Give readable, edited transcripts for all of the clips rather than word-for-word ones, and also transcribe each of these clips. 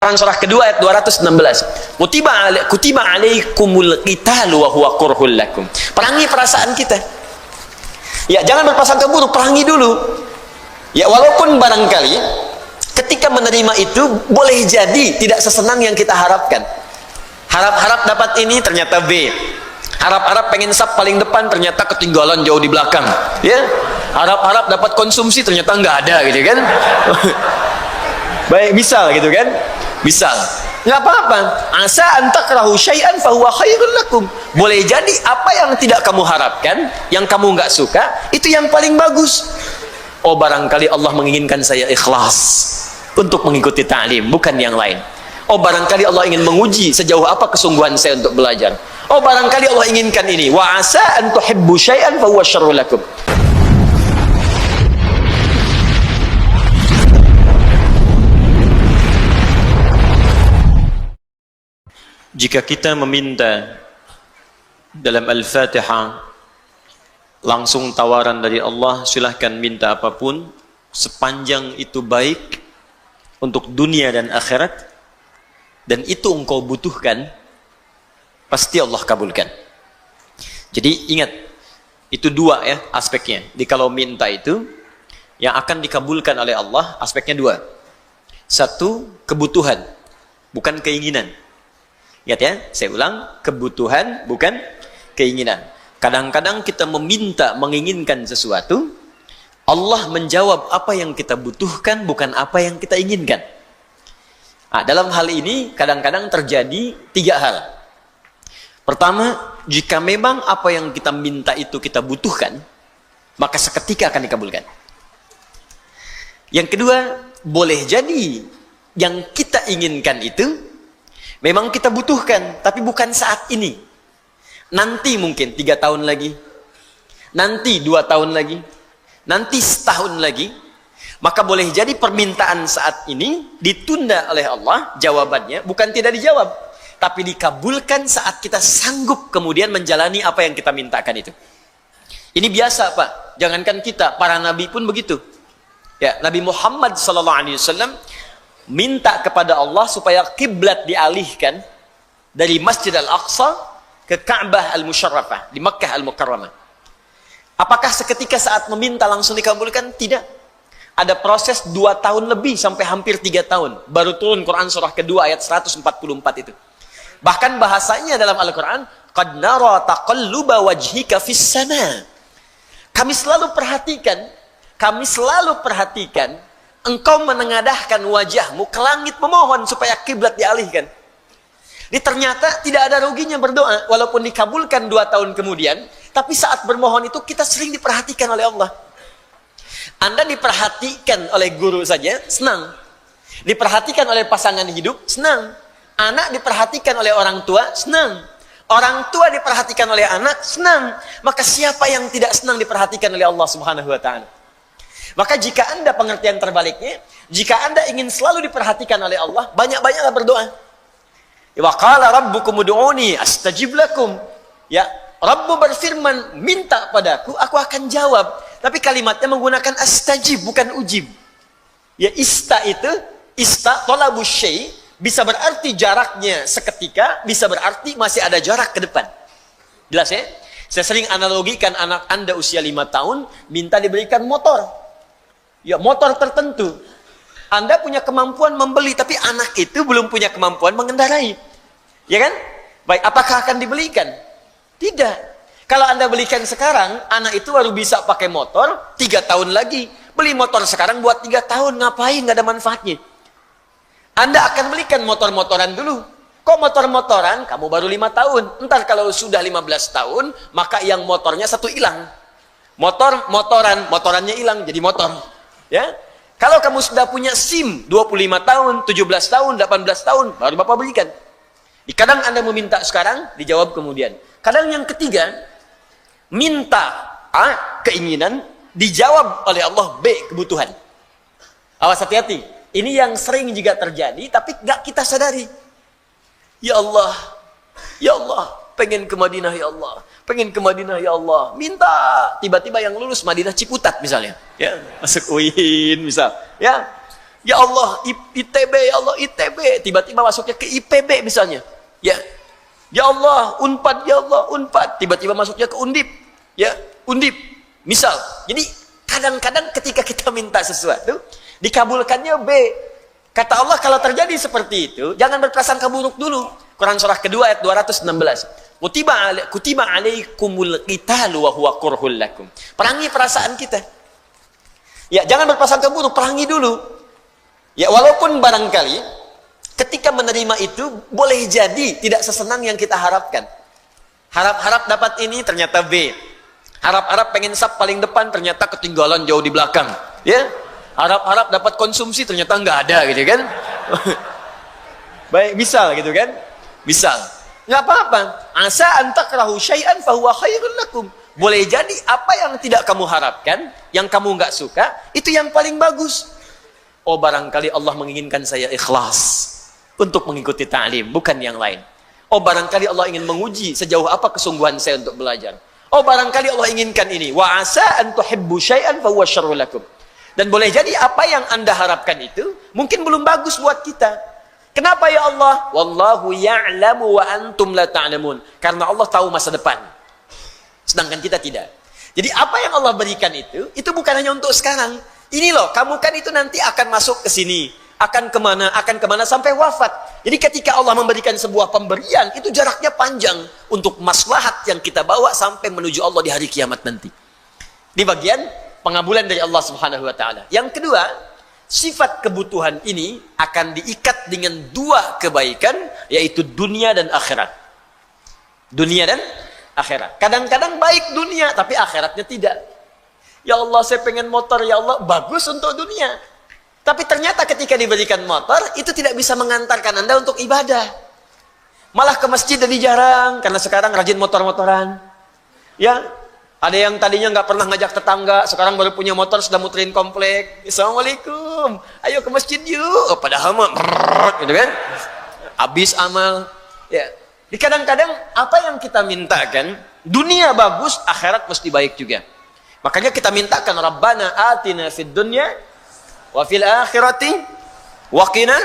Quran surah kedua ayat 216. Kutiba alaikumul qitalu wa huwa kurhul lakum. Perangi perasaan kita. Ya, jangan berprasangka buruk, perangi dulu. Ya, walaupun barangkali ketika menerima itu boleh jadi tidak sesenang yang kita harapkan. Harap-harap dapat ini, ternyata B. Harap-harap pengen sub paling depan, ternyata ketinggalan jauh di belakang. Ya, harap-harap dapat konsumsi, ternyata nggak ada, gitu kan? Baik, misal gitu kan? Misal, nggak apa-apa. Asa antakrahu syai'an fahuwa khairul lakum. Boleh jadi apa yang tidak kamu harapkan, yang kamu nggak suka, itu yang paling bagus. Oh, barangkali Allah menginginkan saya ikhlas untuk mengikuti ta'lim, bukan yang lain. Oh, barangkali Allah ingin menguji sejauh apa kesungguhan saya untuk belajar. Oh, barangkali Allah inginkan ini. Wa asa an tuhibbu syai'an fahuwa syarrul lakum. Jika kita meminta dalam Al-Fatihah langsung tawaran dari Allah, silahkan minta apapun sepanjang itu baik untuk dunia dan akhirat dan itu engkau butuhkan, pasti Allah kabulkan. Jadi ingat, itu dua ya aspeknya. Jadi kalau minta itu yang akan dikabulkan oleh Allah aspeknya dua. Satu, kebutuhan, bukan keinginan. Ingat ya, saya ulang, kebutuhan bukan keinginan. Kadang-kadang kita meminta, menginginkan sesuatu, Allah menjawab apa yang kita butuhkan, bukan apa yang kita inginkan. Nah, dalam hal ini kadang-kadang terjadi tiga hal. Pertama, jika memang apa yang kita minta itu kita butuhkan, maka seketika akan dikabulkan. Yang kedua, boleh jadi yang kita inginkan itu memang kita butuhkan, tapi bukan saat ini. Nanti mungkin 3 tahun lagi, nanti 2 tahun lagi, nanti setahun lagi. Maka boleh jadi permintaan saat ini ditunda oleh Allah, jawabannya bukan tidak dijawab, tapi dikabulkan saat kita sanggup kemudian menjalani apa yang kita mintakan itu. Ini biasa, Pak. Jangankan kita, para nabi pun begitu. Ya, Nabi Muhammad SAW minta kepada Allah supaya kiblat dialihkan dari Masjid Al-Aqsa ke Ka'bah Al-Musharrafah di Makkah Al-Mukarramah. Apakah seketika saat meminta langsung dikabulkan? Tidak. Ada proses 2 tahun lebih sampai hampir 3 tahun baru turun Quran surah kedua ayat 144 itu. Bahkan bahasanya dalam Al-Quran, qad nara taqalluba wajhika fis sama. Kami selalu perhatikan engkau menengadahkan wajahmu ke langit memohon supaya kiblat dialihkan. Ini ternyata tidak ada ruginya berdoa walaupun dikabulkan 2 tahun kemudian, tapi saat bermohon itu kita sering diperhatikan oleh Allah. Anda diperhatikan oleh guru saja, senang. Diperhatikan oleh pasangan hidup, senang. Anak diperhatikan oleh orang tua, senang. Orang tua diperhatikan oleh anak, senang. Maka siapa yang tidak senang diperhatikan oleh Allah Subhanahu wa ta'ala? Maka jika Anda pengertian terbaliknya, jika Anda ingin selalu diperhatikan oleh Allah, banyak-banyaklah berdoa. Wa qala rabbukum ud'uni astajib lakum. Ya, Rabbu berfirman, minta padaku, aku akan jawab. Tapi kalimatnya menggunakan astajib, bukan ujib. Ya, ista talabus syai' bisa berarti jaraknya seketika, bisa berarti masih ada jarak ke depan. Jelas ya? Saya sering analogikan anak Anda usia 5 tahun minta diberikan motor. Ya, motor tertentu. Anda punya kemampuan membeli, tapi anak itu belum punya kemampuan mengendarai. Ya kan? Baik, apakah akan dibelikan? Tidak. Kalau Anda belikan sekarang, anak itu baru bisa pakai motor 3 tahun lagi. Beli motor sekarang buat 3 tahun, ngapain? Nggak ada manfaatnya. Anda akan belikan motor-motoran dulu. Kok motor-motoran? Kamu baru 5 tahun. Entar kalau sudah 15 tahun, maka yang motornya satu hilang. Motorannya hilang, jadi motor. Ya, kalau kamu sudah punya SIM 25 tahun, 17 tahun, 18 tahun, baru Bapak belikan. Kadang Anda meminta sekarang, dijawab kemudian. Kadang yang ketiga, minta A, keinginan, dijawab oleh Allah B, kebutuhan. Awas, hati-hati. Ini yang sering juga terjadi, tapi gak kita sadari. Ya Allah, pengen ke Madinah ya Allah. Pengen ke Madinah ya Allah. Minta. Tiba-tiba yang lulus Madinah Ciputat misalnya. Ya, masuk UIN misal. Ya. Ya Allah, ITB, ya Allah, ITB. Tiba-tiba masuknya ke IPB misalnya. Ya. Ya Allah, Unpad, ya Allah, Unpad. Tiba-tiba masuknya ke Undip. Ya, Undip. Misal. Jadi, kadang-kadang ketika kita minta sesuatu, dikabulkannya B. Kata Allah, kalau terjadi seperti itu, jangan berprasangka buruk dulu. Quran surah kedua ayat 216. Kutiba alaikumul qitalu wa huwa kurhul lakum. Perangi perasaan kita. Ya, jangan berprasangka buruk, perangi dulu. Ya, walaupun barangkali ketika menerima itu boleh jadi tidak sesenang yang kita harapkan. Harap-harap dapat ini ternyata B. Harap-harap pengen sub paling depan ternyata ketinggalan jauh di belakang. Ya. Harap-harap dapat konsumsi ternyata nggak ada gitu kan. Baik, misal gitu kan. Misal. Nggak apa-apa. Asa antakrahu syai'an fahuwa khairun lakum. Boleh jadi apa yang tidak kamu harapkan, yang kamu nggak suka, itu yang paling bagus. Oh, barangkali Allah menginginkan saya ikhlas untuk mengikuti ta'lim, bukan yang lain. Oh, barangkali Allah ingin menguji sejauh apa kesungguhan saya untuk belajar. Oh, barangkali Allah inginkan ini. Wa asa an tuhibbu syai'an fa huwa syarrul lakum. Dan boleh jadi apa yang Anda harapkan itu mungkin belum bagus buat kita. Kenapa ya Allah? Wallahu ya'lamu wa antum la ta'lamun. Karena Allah tahu masa depan. Sedangkan kita tidak. Jadi apa yang Allah berikan itu bukan hanya untuk sekarang. Ini loh, kamu kan itu nanti akan masuk ke sini, akan kemana sampai wafat. Jadi ketika Allah memberikan sebuah pemberian, itu jaraknya panjang untuk maslahat yang kita bawa sampai menuju Allah di hari kiamat nanti. Di bagian pengabulan dari Allah Subhanahu wa taala. Yang kedua, sifat kebutuhan ini akan diikat dengan dua kebaikan, yaitu dunia dan akhirat. Dunia dan akhirat. Kadang-kadang baik dunia, tapi akhiratnya tidak. Ya Allah, saya pengen motor, ya Allah, bagus untuk dunia. Tapi ternyata ketika diberikan motor, itu tidak bisa mengantarkan Anda untuk ibadah. Malah ke masjid jadi jarang, karena sekarang rajin motor-motoran. Ya, ada yang tadinya nggak pernah ngajak tetangga, sekarang baru punya motor, sudah muterin komplek. Assalamualaikum, ayo ke masjid yuk. Oh, padahal mah, gitu kan? Habis amal. Ya, di kadang-kadang apa yang kita mintakan, dunia bagus, akhirat mesti baik juga. Makanya kita mintakan Rabbana atina fid dunya wa fil akhirati wa qina.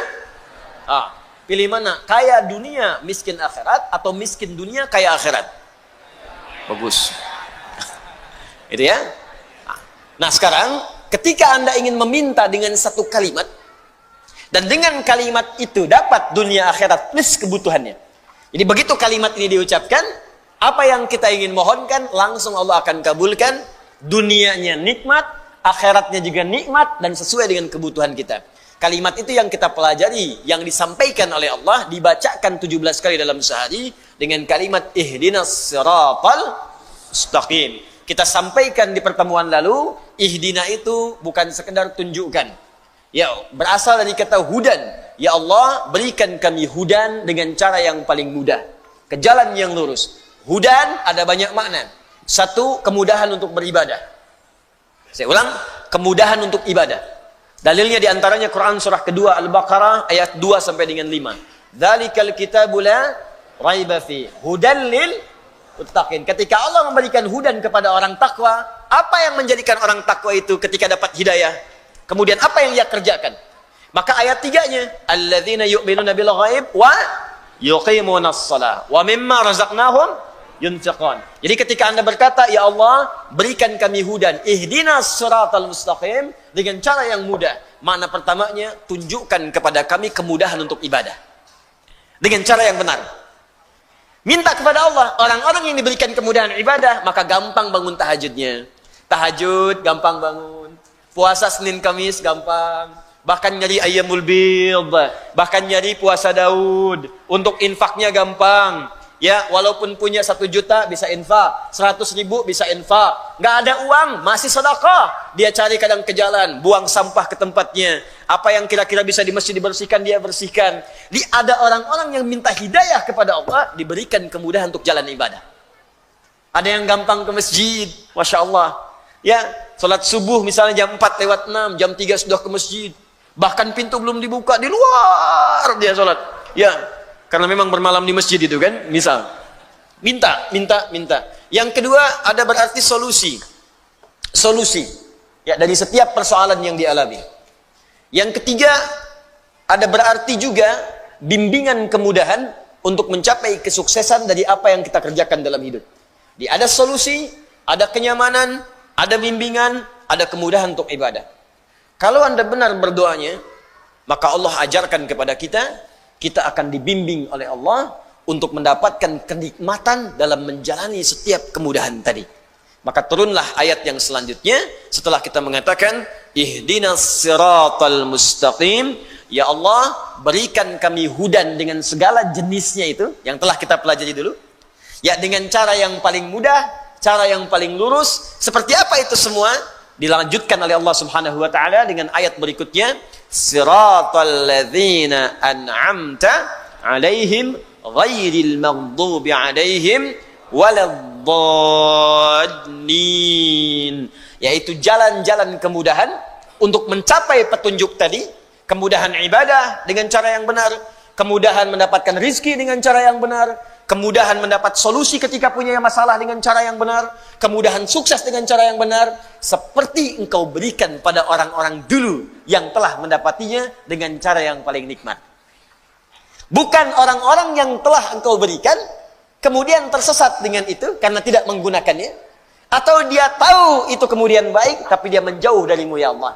Pilih mana? Kaya dunia, miskin akhirat, atau miskin dunia, kaya akhirat? Bagus. Itu ya. Nah, sekarang ketika Anda ingin meminta dengan satu kalimat, dan dengan kalimat itu dapat dunia akhirat plus kebutuhannya. Jadi begitu kalimat ini diucapkan, apa yang kita ingin mohonkan langsung Allah akan kabulkan. Dunianya nikmat, akhiratnya juga nikmat, dan sesuai dengan kebutuhan kita. Kalimat itu yang kita pelajari, yang disampaikan oleh Allah, dibacakan 17 kali dalam sehari dengan kalimat ihdinas siratal mustaqim. Kita sampaikan di pertemuan lalu, ihdina itu bukan sekedar tunjukkan. Ya, berasal dari kata hudan. Ya Allah, berikan kami hudan dengan cara yang paling mudah, ke jalan yang lurus. Hudan ada banyak makna. Satu, kemudahan untuk beribadah. Saya ulang, kemudahan untuk ibadah. Dalilnya diantaranya Quran surah kedua Al-Baqarah ayat 2 sampai dengan 5. Dzalikal kitabu la raiba fi hudan lil muttaqin. Ketika Allah memberikan hudan kepada orang takwa, apa yang menjadikan orang takwa itu ketika dapat hidayah? Kemudian apa yang dia kerjakan? Maka ayat 3-nya, alladzina yu'minuna bil ghaib wa yuqimunas shalah wa mimma razaqnahum yunfiqun. Jadi ketika Anda berkata, ya Allah, berikan kami hudan, ihdinas siratal mustaqim, dengan cara yang mudah. Makna pertamanya, tunjukkan kepada kami kemudahan untuk ibadah. Dengan cara yang benar. Minta kepada Allah, orang-orang yang diberikan kemudahan ibadah, maka gampang bangun tahajudnya. Tahajud, gampang bangun. Puasa Senin Kamis, gampang. Bahkan nyari ayyamul bid, bahkan nyari puasa Daud. Untuk infaknya gampang. Ya, walaupun punya 1 juta bisa infak, 100.000 bisa infak. Nggak ada uang, masih sedekah. Dia cari kadang ke jalan, buang sampah ke tempatnya. Apa yang kira-kira bisa di masjid dibersihkan, dia bersihkan. Ada orang-orang yang minta hidayah kepada Allah, diberikan kemudahan untuk jalan ibadah. Ada yang gampang ke masjid, Masya Allah. Ya, sholat subuh misalnya jam 4 lewat 6, jam 3 sudah ke masjid. Bahkan pintu belum dibuka, di luar dia sholat. Ya, karena memang bermalam di masjid itu kan, misal. Minta. Yang kedua, ada berarti solusi. Solusi. Ya, dari setiap persoalan yang dialami. Yang ketiga, ada berarti juga bimbingan kemudahan untuk mencapai kesuksesan dari apa yang kita kerjakan dalam hidup. Jadi ada solusi, ada kenyamanan, ada bimbingan, ada kemudahan untuk ibadah. Kalau Anda benar berdoanya, maka Allah ajarkan kepada kita, kita akan dibimbing oleh Allah untuk mendapatkan kenikmatan dalam menjalani setiap kemudahan tadi. Maka turunlah ayat yang selanjutnya setelah kita mengatakan ihdinas siratal mustaqim, ya Allah berikan kami hudan dengan segala jenisnya itu yang telah kita pelajari dulu. Ya, dengan cara yang paling mudah, cara yang paling lurus. Seperti apa itu semua? Dilanjutkan oleh Allah Subhanahu wa taala dengan ayat berikutnya, siratal ladzina an'amta 'alaihim ghairil maghdubi 'alaihim waladdallin. Yaitu jalan-jalan kemudahan untuk mencapai petunjuk tadi, kemudahan ibadah dengan cara yang benar, kemudahan mendapatkan rizki dengan cara yang benar, kemudahan mendapat solusi ketika punya masalah dengan cara yang benar, kemudahan sukses dengan cara yang benar, seperti engkau berikan pada orang-orang dulu yang telah mendapatinya dengan cara yang paling nikmat. Bukan orang-orang yang telah engkau berikan kemudian tersesat dengan itu karena tidak menggunakannya, atau dia tahu itu kemudian baik tapi dia menjauh darimu ya Allah.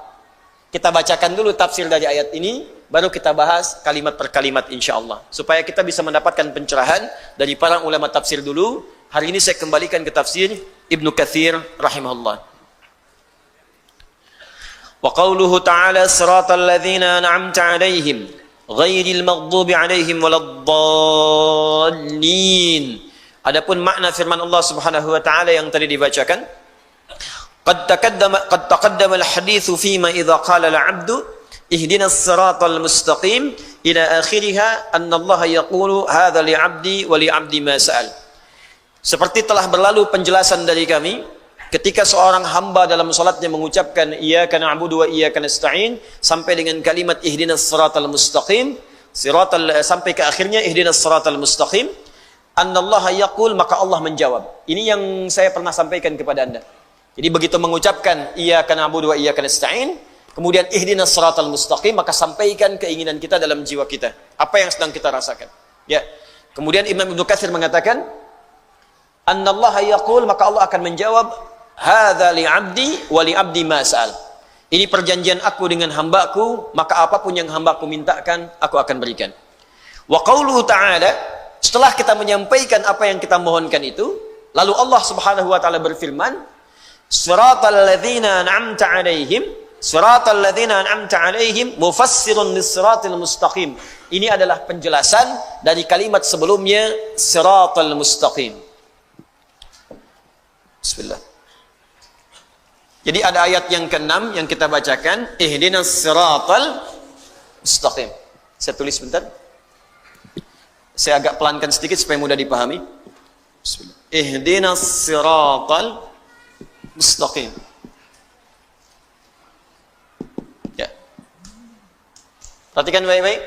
Kita bacakan dulu tafsir dari ayat ini, baru kita bahas kalimat per kalimat insyaallah, supaya kita bisa mendapatkan pencerahan dari para ulama tafsir dulu. Hari ini saya kembalikan ke tafsir Ibnu Katsir rahimahullah. Wa qauluhu ta'ala siratal ladzina an'amta 'alaihim ghairil maghdubi 'alaihim waladdallin. Adapun makna firman Allah Subhanahu wa taala yang tadi dibacakan, qad taqaddama al-haditsu fima idza qala al-'abdu ihdinas siratal mustaqim ila akhiriha anna Allah yaqulu hadza li'abdi wa li'abdi ma sa'al. Seperti telah berlalu penjelasan dari kami ketika seorang hamba dalam salatnya mengucapkan iyyaka na'budu wa iyyaka nasta'in sampai dengan kalimat ihdinas siratal mustaqim, sampai ke akhirnya ihdinas siratal mustaqim, annallaha yaqul, maka Allah menjawab. Ini yang saya pernah sampaikan kepada Anda. Jadi begitu mengucapkan iyyaka na'budu wa iyyaka nasta'in, kemudian ihdinas siratal mustaqim, maka sampaikan keinginan kita dalam jiwa kita, apa yang sedang kita rasakan. Ya. Kemudian Imam Ibnu Katsir mengatakan annallaha yaqul, maka Allah akan menjawab hadza li'abdi wa li'abdi ma sa'al. Ini perjanjian aku dengan hambaku, maka apapun yang hambaku mintakan aku akan berikan. Wa qauluhu ta'ala, setelah kita menyampaikan apa yang kita mohonkan itu, lalu Allah Subhanahu wa taala berfirman, siratal ladzina an'amta 'alaihim, siratal ladzina an'amta 'alaihim mufassirun lis-siratal mustaqim. Ini adalah penjelasan dari kalimat sebelumnya siratal mustaqim. Bismillah. Jadi ada ayat yang ke-6 yang kita bacakan, ihdinas siratal mustaqim. Saya tulis sebentar. Saya agak pelankan sedikit supaya mudah dipahami. Bismillah. Ihdinas siratal mustaqim. Ya. Perhatikan baik-baik.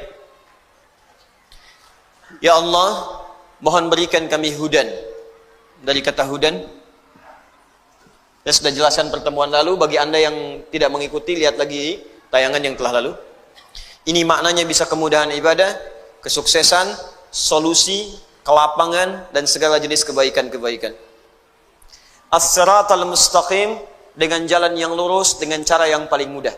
Ya Allah, mohon berikan kami hudan. Dari kata hudan, saya sudah jelaskan pertemuan lalu. Bagi Anda yang tidak mengikuti, lihat lagi tayangan yang telah lalu. Ini maknanya bisa kemudahan ibadah, kesuksesan, solusi, kelapangan, dan segala jenis kebaikan-kebaikan. As-siratal mustaqim, dengan jalan yang lurus, dengan cara yang paling mudah.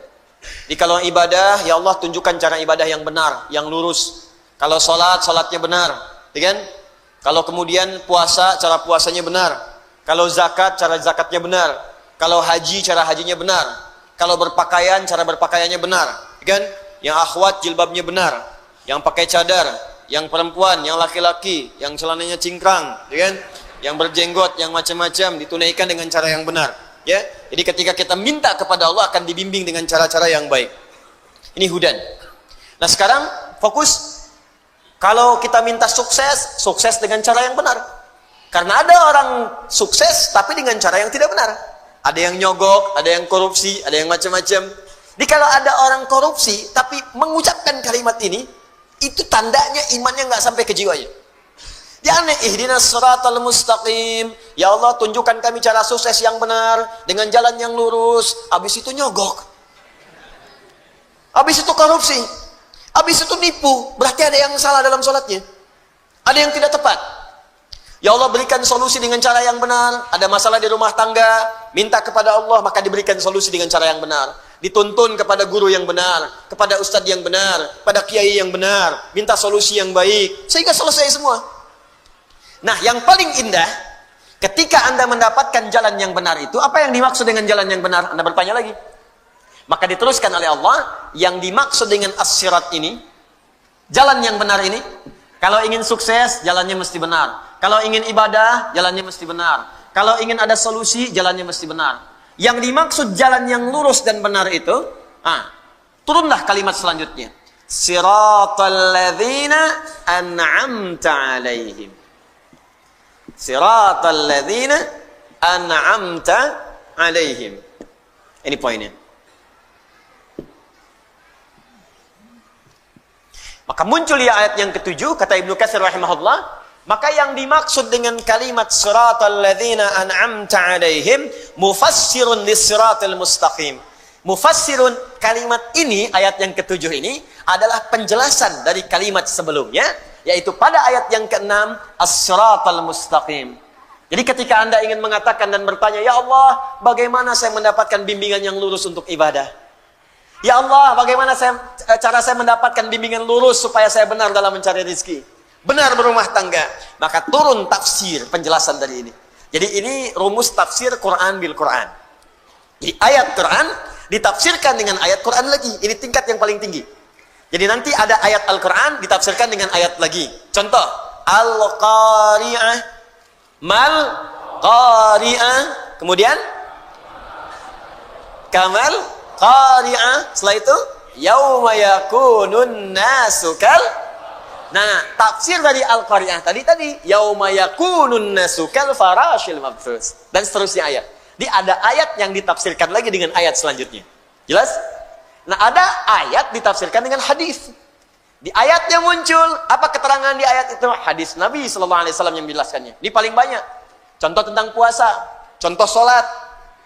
Jadi kalau ibadah, ya Allah tunjukkan cara ibadah yang benar, yang lurus. Kalau sholat, sholatnya benar, ya kan? Kalau kemudian puasa, cara puasanya benar. Kalau zakat, cara zakatnya benar. Kalau haji, cara hajinya benar. Kalau berpakaian, cara berpakaiannya benar, ya kan? Yang akhwat, jilbabnya benar. Yang pakai cadar, yang perempuan, yang laki-laki, yang celananya cingkrang, ya kan? Yang berjenggot, yang macam-macam, ditunaikan dengan cara yang benar. Ya, jadi ketika kita minta kepada Allah akan dibimbing dengan cara-cara yang baik. Ini hudan. Nah sekarang fokus. Kalau kita minta sukses, sukses dengan cara yang benar. Karena ada orang sukses tapi dengan cara yang tidak benar. Ada yang nyogok, ada yang korupsi, ada yang macam-macam. Jadi kalau ada orang korupsi tapi mengucapkan kalimat ini, itu tandanya imannya nggak sampai ke jiwanya. Jangan ihdinas siratal mustaqim, ya Allah tunjukkan kami cara sukses yang benar dengan jalan yang lurus. Habis itu nyogok. habis itu korupsi, habis itu nipu, berarti ada yang salah dalam sholatnya, ada yang tidak tepat. Ya Allah, berikan solusi dengan cara yang benar. Ada masalah di rumah tangga, minta kepada Allah, maka diberikan solusi dengan cara yang benar. Dituntun kepada guru yang benar, kepada ustadz yang benar, pada kiai yang benar, minta solusi yang baik, sehingga selesai semua. Nah, yang paling indah, ketika Anda mendapatkan jalan yang benar itu, apa yang dimaksud dengan jalan yang benar? Anda bertanya lagi. Maka diteruskan oleh Allah, yang dimaksud dengan as-sirat ini, jalan yang benar ini, kalau ingin sukses, jalannya mesti benar. Kalau ingin ibadah, jalannya mesti benar. Kalau ingin ada solusi, jalannya mesti benar. Yang dimaksud jalan yang lurus dan benar itu, turunlah kalimat selanjutnya. Siratal ladzina an'amta 'alaihim. Siratal ladzina an'amta 'alaihim. Ini poinnya. Maka muncul ya ayat yang ketujuh, kata Ibnu Katsir rahimahullah, maka yang dimaksud dengan kalimat siratal ladzina an'amta 'alaihim mufassirun lis-siratal mustaqim. Mufassirun, kalimat ini, ayat yang ketujuh ini adalah penjelasan dari kalimat sebelumnya, yaitu pada ayat yang keenam, as-siratal mustaqim. Jadi ketika Anda ingin mengatakan dan bertanya, ya Allah, bagaimana saya mendapatkan bimbingan yang lurus untuk ibadah? Ya Allah, bagaimana cara saya mendapatkan bimbingan lurus supaya saya benar dalam mencari rezeki, benar berumah tangga? Maka turun tafsir penjelasan dari ini. Jadi ini rumus tafsir Quran bil Quran. Di ayat Quran ditafsirkan dengan ayat Quran lagi. Ini tingkat yang paling tinggi. Jadi nanti ada ayat Al-Quran ditafsirkan dengan ayat lagi. Contoh, Al-Qari'ah, Mal Qari'ah, kemudian Kamal Qari'ah, setelah itu Yauma yakunun nasu kal. Nah, tafsir dari Al-Qari'ah tadi Yauma yakunun nasu kal farashil mabthus, dan seterusnya ayat. Di ada ayat yang ditafsirkan lagi dengan ayat selanjutnya. Jelas? Nah, ada ayat ditafsirkan dengan hadis. Di ayatnya muncul apa keterangan di ayat itu? Hadis Nabi sallallahu alaihi wasallam yang menjelaskannya. Ini paling banyak. Contoh tentang puasa, contoh salat.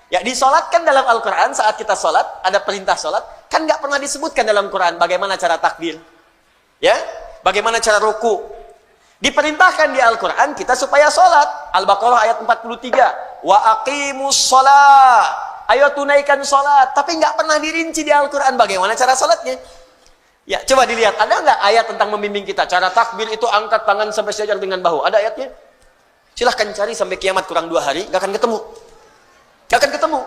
Ya, disolatkan dalam Al-Quran. Saat kita solat, ada perintah solat, kan nggak pernah disebutkan dalam Quran bagaimana cara takbir, ya, bagaimana cara ruku. Diperintahkan di Al-Quran kita supaya solat. Al-Baqarah ayat 43, wa aqimus sholat, ayo tunaikan solat. Tapi nggak pernah dirinci di Al-Quran bagaimana cara solatnya. Ya, coba dilihat, ada nggak ayat tentang membimbing kita? Cara takbir itu angkat tangan sampai sejajar dengan bahu. Ada ayatnya? Silahkan cari sampai kiamat kurang 2 hari, nggak akan ketemu. Gak akan ketemu.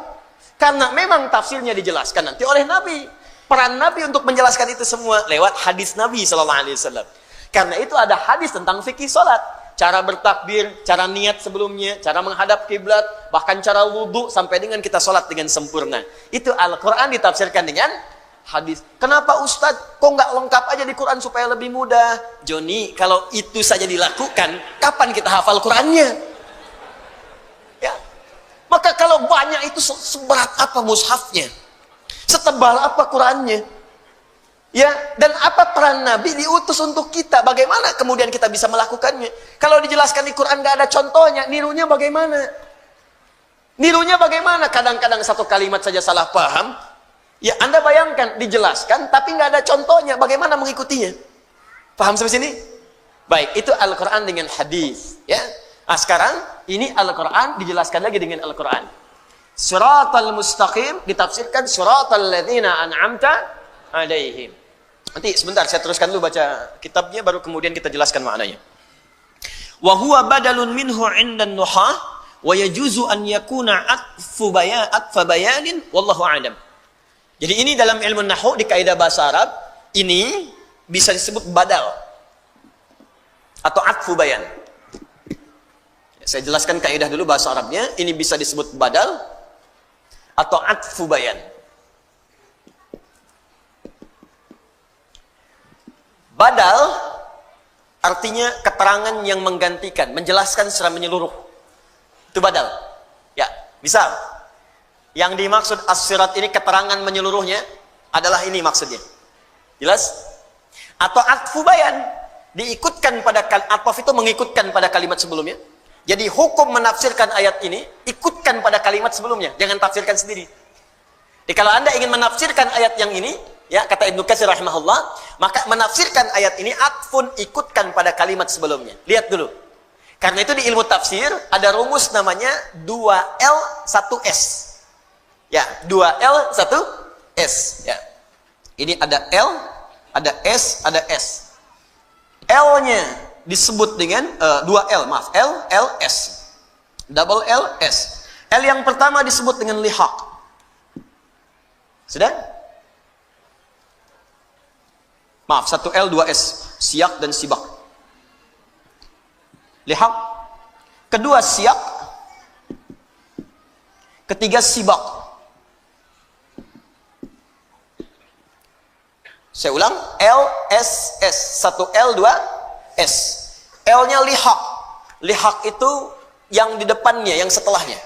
Karena memang tafsirnya dijelaskan nanti oleh Nabi. Peran Nabi untuk menjelaskan itu semua lewat hadis Nabi SAW. Karena itu ada hadis tentang fikih salat. Cara bertakbir, cara niat sebelumnya, cara menghadap kiblat, bahkan cara wudhu sampai dengan kita salat dengan sempurna. Itu Al-Quran ditafsirkan dengan hadis. Kenapa Ustadz kok nggak lengkap aja di Quran supaya lebih mudah? Joni, kalau itu saja dilakukan, kapan kita hafal Qurannya? Maka kalau banyak itu seberat apa mushafnya? Setebal apa Qurannya? Ya, dan apa peran Nabi diutus untuk kita? Bagaimana kemudian kita bisa melakukannya? Kalau dijelaskan di Quran nggak ada contohnya, nirunya bagaimana? Nirunya bagaimana? Kadang-kadang satu kalimat saja salah paham. Ya, Anda bayangkan dijelaskan tapi nggak ada contohnya, bagaimana mengikutinya? Paham sampai sini? Baik, itu Al-Quran dengan hadis, ya. Nah, sekarang ini Al-Quran dijelaskan lagi dengan Al-Quran. Siratal mustaqim ditafsirkan siratal ladzina an'amta 'alaihim. Nanti sebentar saya teruskan dulu baca kitabnya, baru kemudian kita jelaskan maknanya. Wa huwa badalun minhu 'inda an-nuhah wa yajuzu an yakuna atfa bayanin wallahu a'lam. Jadi ini dalam ilmu nahwu di kaidah bahasa Arab ini bisa disebut badal atau atfu bayan. Saya jelaskan kaidah dulu bahasa Arabnya. Ini bisa disebut badal atau atfu bayan. Badal artinya keterangan yang menggantikan, menjelaskan secara menyeluruh. Itu badal. Ya, misal yang dimaksud as-sirat ini keterangan menyeluruhnya adalah ini maksudnya. Jelas? Atau atfu bayan, diikutkan pada ataf itu mengikutkan pada kalimat sebelumnya. Jadi hukum menafsirkan ayat ini ikutkan pada kalimat sebelumnya, jangan tafsirkan sendiri. Jadi kalau Anda ingin menafsirkan ayat yang ini, ya kata Ibnu Katsir rahimahullah, maka menafsirkan ayat ini atfun ikutkan pada kalimat sebelumnya. Lihat dulu. Karena itu di ilmu tafsir ada rumus namanya 2L 1S. Ya, 2L 1S, ya. Ini ada L, ada S, ada S. L-nya disebut dengan 2L, maaf, L, L, S. Double L, S. L yang pertama disebut dengan lihaq. Sudah? Maaf, 1L, 2S. Siyak dan sibak. Lihaq. Kedua siyak. Ketiga sibak. Saya ulang, L, S, S. 1L, 2S. L-nya lihaq. Lihaq itu yang di depannya, yang setelahnya.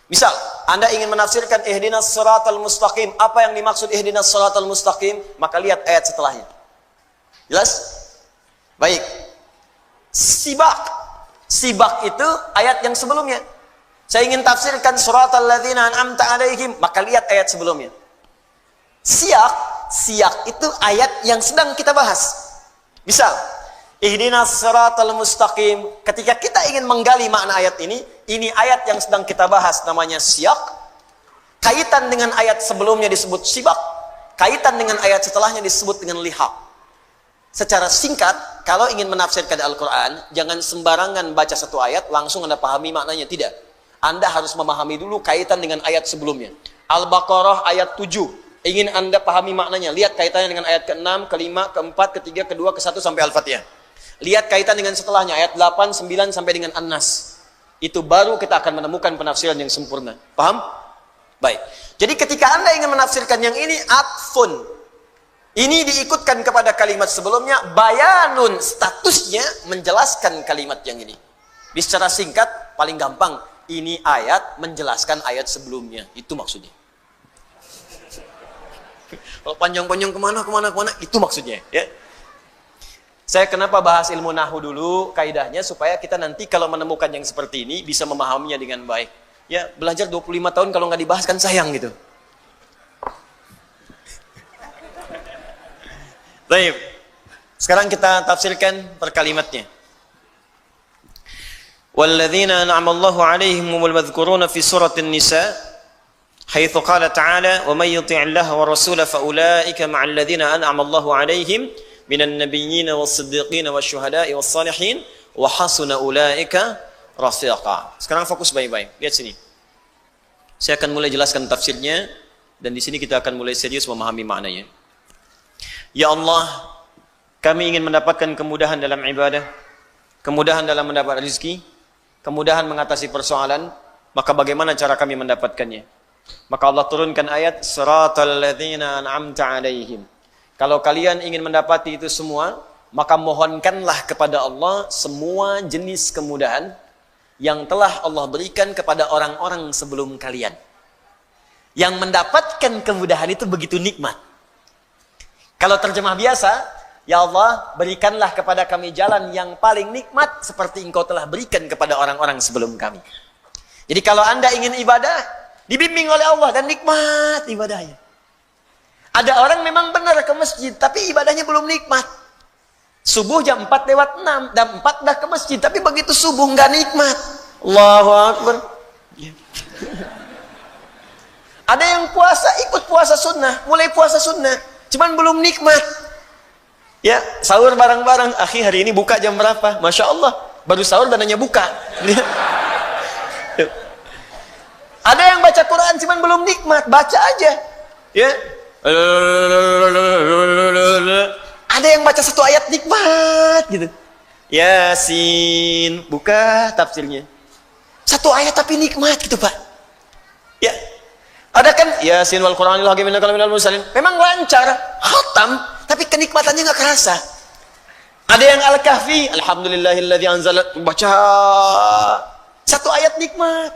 Misal, Anda ingin menafsirkan ihdinas siratal mustaqim. Apa yang dimaksud ihdinas siratal mustaqim? Maka lihat ayat setelahnya. Jelas? Baik. Sibak. Sibak itu ayat yang sebelumnya. Saya ingin tafsirkan siratal ladzina an'amta 'alaihim, maka lihat ayat sebelumnya. Siyak, siyak itu ayat yang sedang kita bahas. Misal, ihdinas siratal mustaqim. Ketika kita ingin menggali makna ayat ini ayat yang sedang kita bahas namanya siyak. Kaitan dengan ayat sebelumnya disebut sibak. Kaitan dengan ayat setelahnya disebut dengan lihaq. Secara singkat, kalau ingin menafsirkan Al-Quran, jangan sembarangan baca satu ayat, langsung Anda pahami maknanya. Tidak. Anda harus memahami dulu kaitan dengan ayat sebelumnya. Al-Baqarah ayat 7. Ingin Anda pahami maknanya. Lihat kaitannya dengan ayat ke-6, ke-5, ke-4, ke-3, ke-2, ke-1 sampai Al-Fatihah. Lihat kaitan dengan setelahnya. Ayat 8, 9 sampai dengan An-Nas. Itu baru kita akan menemukan penafsiran yang sempurna. Paham? Baik. Jadi ketika Anda ingin menafsirkan yang ini, atfun. Ini diikutkan kepada kalimat sebelumnya, bayanun, statusnya menjelaskan kalimat yang ini. Di secara singkat, paling gampang, ini ayat menjelaskan ayat sebelumnya. Itu maksudnya. Kalau panjang-panjang kemana, itu maksudnya. Ya. Saya kenapa bahas ilmu nahu dulu, kaidahnya, supaya kita nanti kalau menemukan yang seperti ini, bisa memahaminya dengan baik. Ya, belajar 25 tahun kalau nggak dibahas kan sayang gitu. Baik. Sekarang kita tafsirkan per kalimatnya. Walladzina an'ama Allahu 'alaihim wal madhkuruna fi suratin nisa haitsu qala ta'ala wa may yuti' Allaha wa rasulahu fa ulaika ma'al ladzina an'ama Allahu 'alaihim minan nabiyyin was-siddiqin wasyuhada'i was-salihin wa hasuna ulaika rafiqa. Sekarang fokus baik-baik. Lihat sini. Saya akan mulai jelaskan tafsirnya dan di sini kita akan mulai serius memahami maknanya. Ya Allah, kami ingin mendapatkan kemudahan dalam ibadah, kemudahan dalam mendapat rezeki, kemudahan mengatasi persoalan, maka bagaimana cara kami mendapatkannya? Maka Allah turunkan ayat, Siratal ladzina an'amta 'alaihim. Kalau kalian ingin mendapati itu semua, maka mohonkanlah kepada Allah semua jenis kemudahan yang telah Allah berikan kepada orang-orang sebelum kalian. Yang mendapatkan kemudahan itu begitu nikmat. Kalau terjemah biasa, ya Allah, berikanlah kepada kami jalan yang paling nikmat seperti Engkau telah berikan kepada orang-orang sebelum kami. Jadi kalau Anda ingin ibadah, dibimbing oleh Allah dan nikmat ibadahnya. Ada orang memang benar ke masjid, tapi ibadahnya belum nikmat. Subuh jam 4:06, jam 4 dah ke masjid, tapi begitu subuh nggak nikmat. Allahu Akbar. Ada yang puasa, ikut puasa sunnah, mulai puasa sunnah. Cuman belum nikmat. Ya, sahur bareng-bareng. Akhi, hari ini buka jam berapa? Masya Allah, baru sahur dan hanya buka. Ada yang baca Quran cuman belum nikmat, baca aja. Ya. Ada yang baca satu ayat nikmat gitu. Yasin, buka tafsirnya. Satu ayat tapi nikmat gitu, Pak. Ya. Ada kan Yasin wal Qur'anil hakim innaka laminal mursalin. Memang lancar, khatam, tapi kenikmatannya enggak kerasa. Ada yang Al-Kahfi, alhamdulillahilladzi anzala, baca satu ayat nikmat.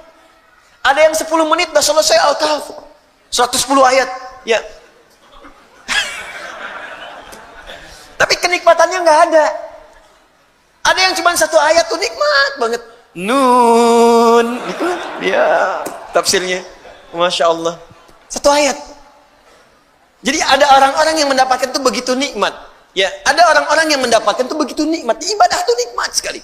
Ada yang 10 menit sudah selesai Al-Kahfi. 110 ayat, ya. Tapi kenikmatannya enggak ada. Ada yang cuma satu ayat tuh nikmat banget. Nun, nikmat. Ya, tafsirnya. Masya Allah. Satu ayat. Jadi ada orang-orang yang mendapatkan itu begitu nikmat. Ya, ada orang-orang yang mendapatkan itu begitu nikmat. Ibadah itu nikmat sekali.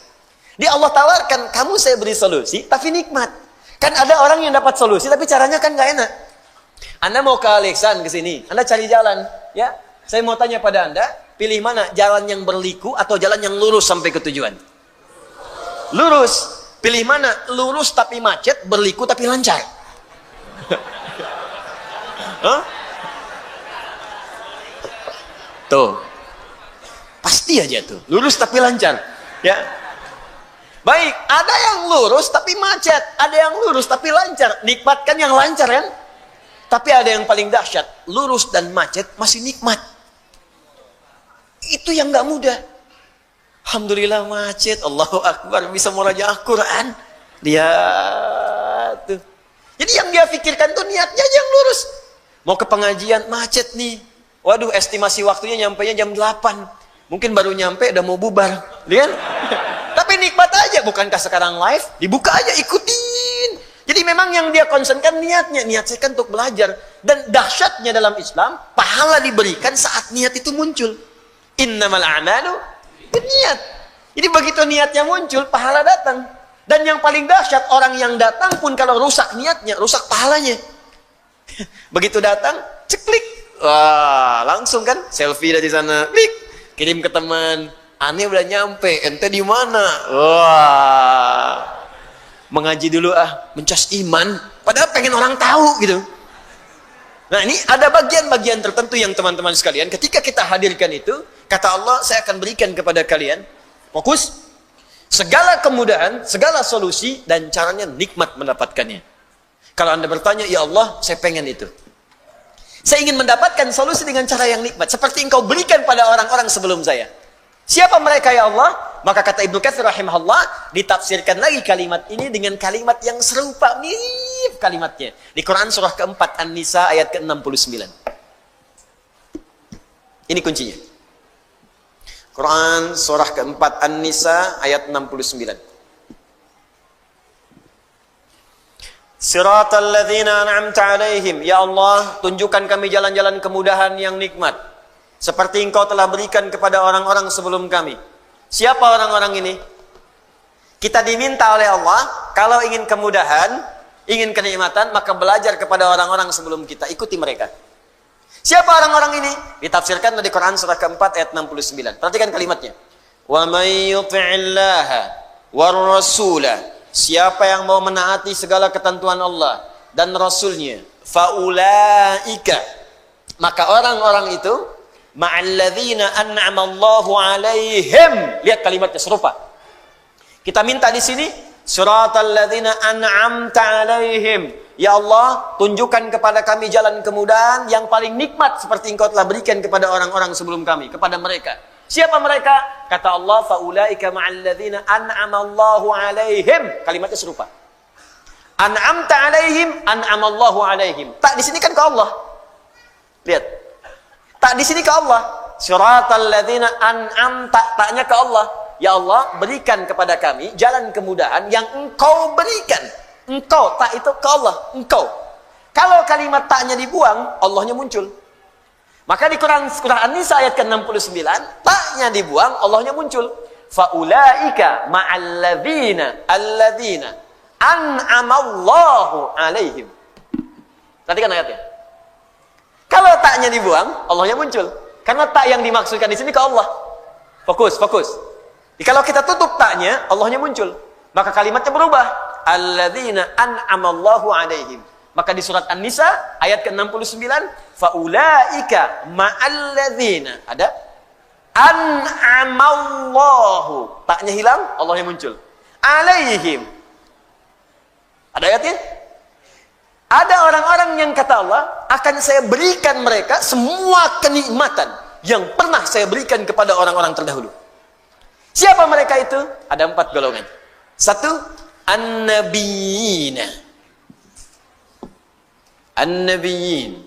Dia Allah tawarkan, kamu saya beri solusi, tapi nikmat. Kan ada orang yang dapat solusi, tapi caranya kan nggak enak. Anda mau ke Alexan ke sini, Anda cari jalan, ya. Saya mau tanya pada Anda, pilih mana, jalan yang berliku atau jalan yang lurus sampai ke tujuan? Lurus. Pilih mana, lurus tapi macet, berliku tapi lancar? Hah? Tuh. Pasti aja tuh, lurus tapi lancar. Ya. Baik, ada yang lurus tapi macet, ada yang lurus tapi lancar. Nikmat kan yang lancar kan? Tapi ada yang paling dahsyat, lurus dan macet masih nikmat. Itu yang nggak mudah. Alhamdulillah macet, Allahu Akbar, bisa murajaah Quran. Lihat tuh. Jadi yang dia pikirkan tuh niatnya aja yang lurus. Mau ke pengajian, macet nih. Waduh, estimasi waktunya nyampainya jam 8. Mungkin baru nyampe udah mau bubar. Lihat? Tapi nikmat aja, bukankah sekarang live? Dibuka aja, ikutin. Jadi memang yang dia concernkan niatnya. Niat saya kan untuk belajar. Dan dahsyatnya dalam Islam, pahala diberikan saat niat itu muncul. Innamal a'malu niat. Jadi begitu niatnya muncul, pahala datang. Dan yang paling dahsyat, orang yang datang pun kalau rusak niatnya, rusak pahalanya. Begitu datang, ceklik. Wah, langsung kan selfie dari sana, klik, kirim ke teman. Aneh udah nyampe, ente di mana? Wah, mengaji dulu mencas iman. Padahal pengen orang tahu gitu. Nah ini ada bagian-bagian tertentu yang teman-teman sekalian, ketika kita hadirkan itu, kata Allah, saya akan berikan kepada kalian. Fokus, segala kemudahan, segala solusi, dan caranya nikmat mendapatkannya. Kalau Anda bertanya, ya Allah, saya pengen itu. Saya ingin mendapatkan solusi dengan cara yang nikmat, seperti engkau berikan pada orang-orang sebelum saya. Siapa mereka ya Allah? Maka kata Ibnu Katsir rahimahullah, ditafsirkan lagi kalimat ini dengan kalimat yang serupa, mirip kalimatnya. Di Quran surah keempat An-Nisa ayat ke-69. Ini kuncinya. Quran surah keempat An-Nisa ayat 69. Siratal ladzina an'amta alaihim. Ya Allah, tunjukkan kami jalan-jalan kemudahan yang nikmat, seperti engkau telah berikan kepada orang-orang sebelum kami. Siapa orang-orang ini? Kita diminta oleh Allah, kalau ingin kemudahan, ingin kenikmatan, maka belajar kepada orang-orang sebelum kita. Ikuti mereka. Siapa orang-orang ini? Ditafsirkan dari Quran surah keempat ayat 69. Perhatikan kalimatnya. Wa may yuti'illaha war rasula. Siapa yang mau menaati segala ketentuan Allah dan Rasulnya, faulaika, maka orang-orang itu ma'alladzina an'amallahu alaihim. Lihat kalimatnya serupa. Kita minta di sini, siratal ladzina an'amta alaihim. Ya Allah, tunjukkan kepada kami jalan kemudahan yang paling nikmat seperti engkau telah berikan kepada orang-orang sebelum kami, kepada mereka. Siapa mereka? Kata Allah, faulaika ma'alladzina an'amallahu alaihim. Kalimatnya serupa. An'amta alaihim, an'amallahu alaihim. Tak di sini kan ke Allah. Lihat. Tak di sini ke Allah. Siratal ladzina an'amta, taknya ke Allah. Ya Allah, berikan kepada kami jalan kemudahan yang engkau berikan. Engkau, tak itu ke Allah. Engkau. Kalau kalimat taknya dibuang, Allahnya muncul. Maka di Quran surah An-Nisa ayat ke-69, taknya dibuang, Allahnya muncul. Faulaika ma'alladzina alladzina an'amallahu alaihim. Perhatikan ayatnya. Kalau taknya dibuang, Allahnya muncul. Karena tak yang dimaksudkan di sini ke Allah. Fokus, fokus. Jadi, kalau kita tutup taknya, Allahnya muncul. Maka kalimatnya berubah. Alladzina an'amallahu alaihim. Maka di surat An-Nisa ayat ke-69, faulaika ma'alladzina, ada an'amallahu, taknya hilang, Allahnya muncul. Alaihim. Ada ayatnya? Ada orang-orang yang kata Allah, akan saya berikan mereka semua kenikmatan yang pernah saya berikan kepada orang-orang terdahulu. Siapa mereka itu? Ada 4 golongan. 1, an-nabiyina. An-nabiyyin,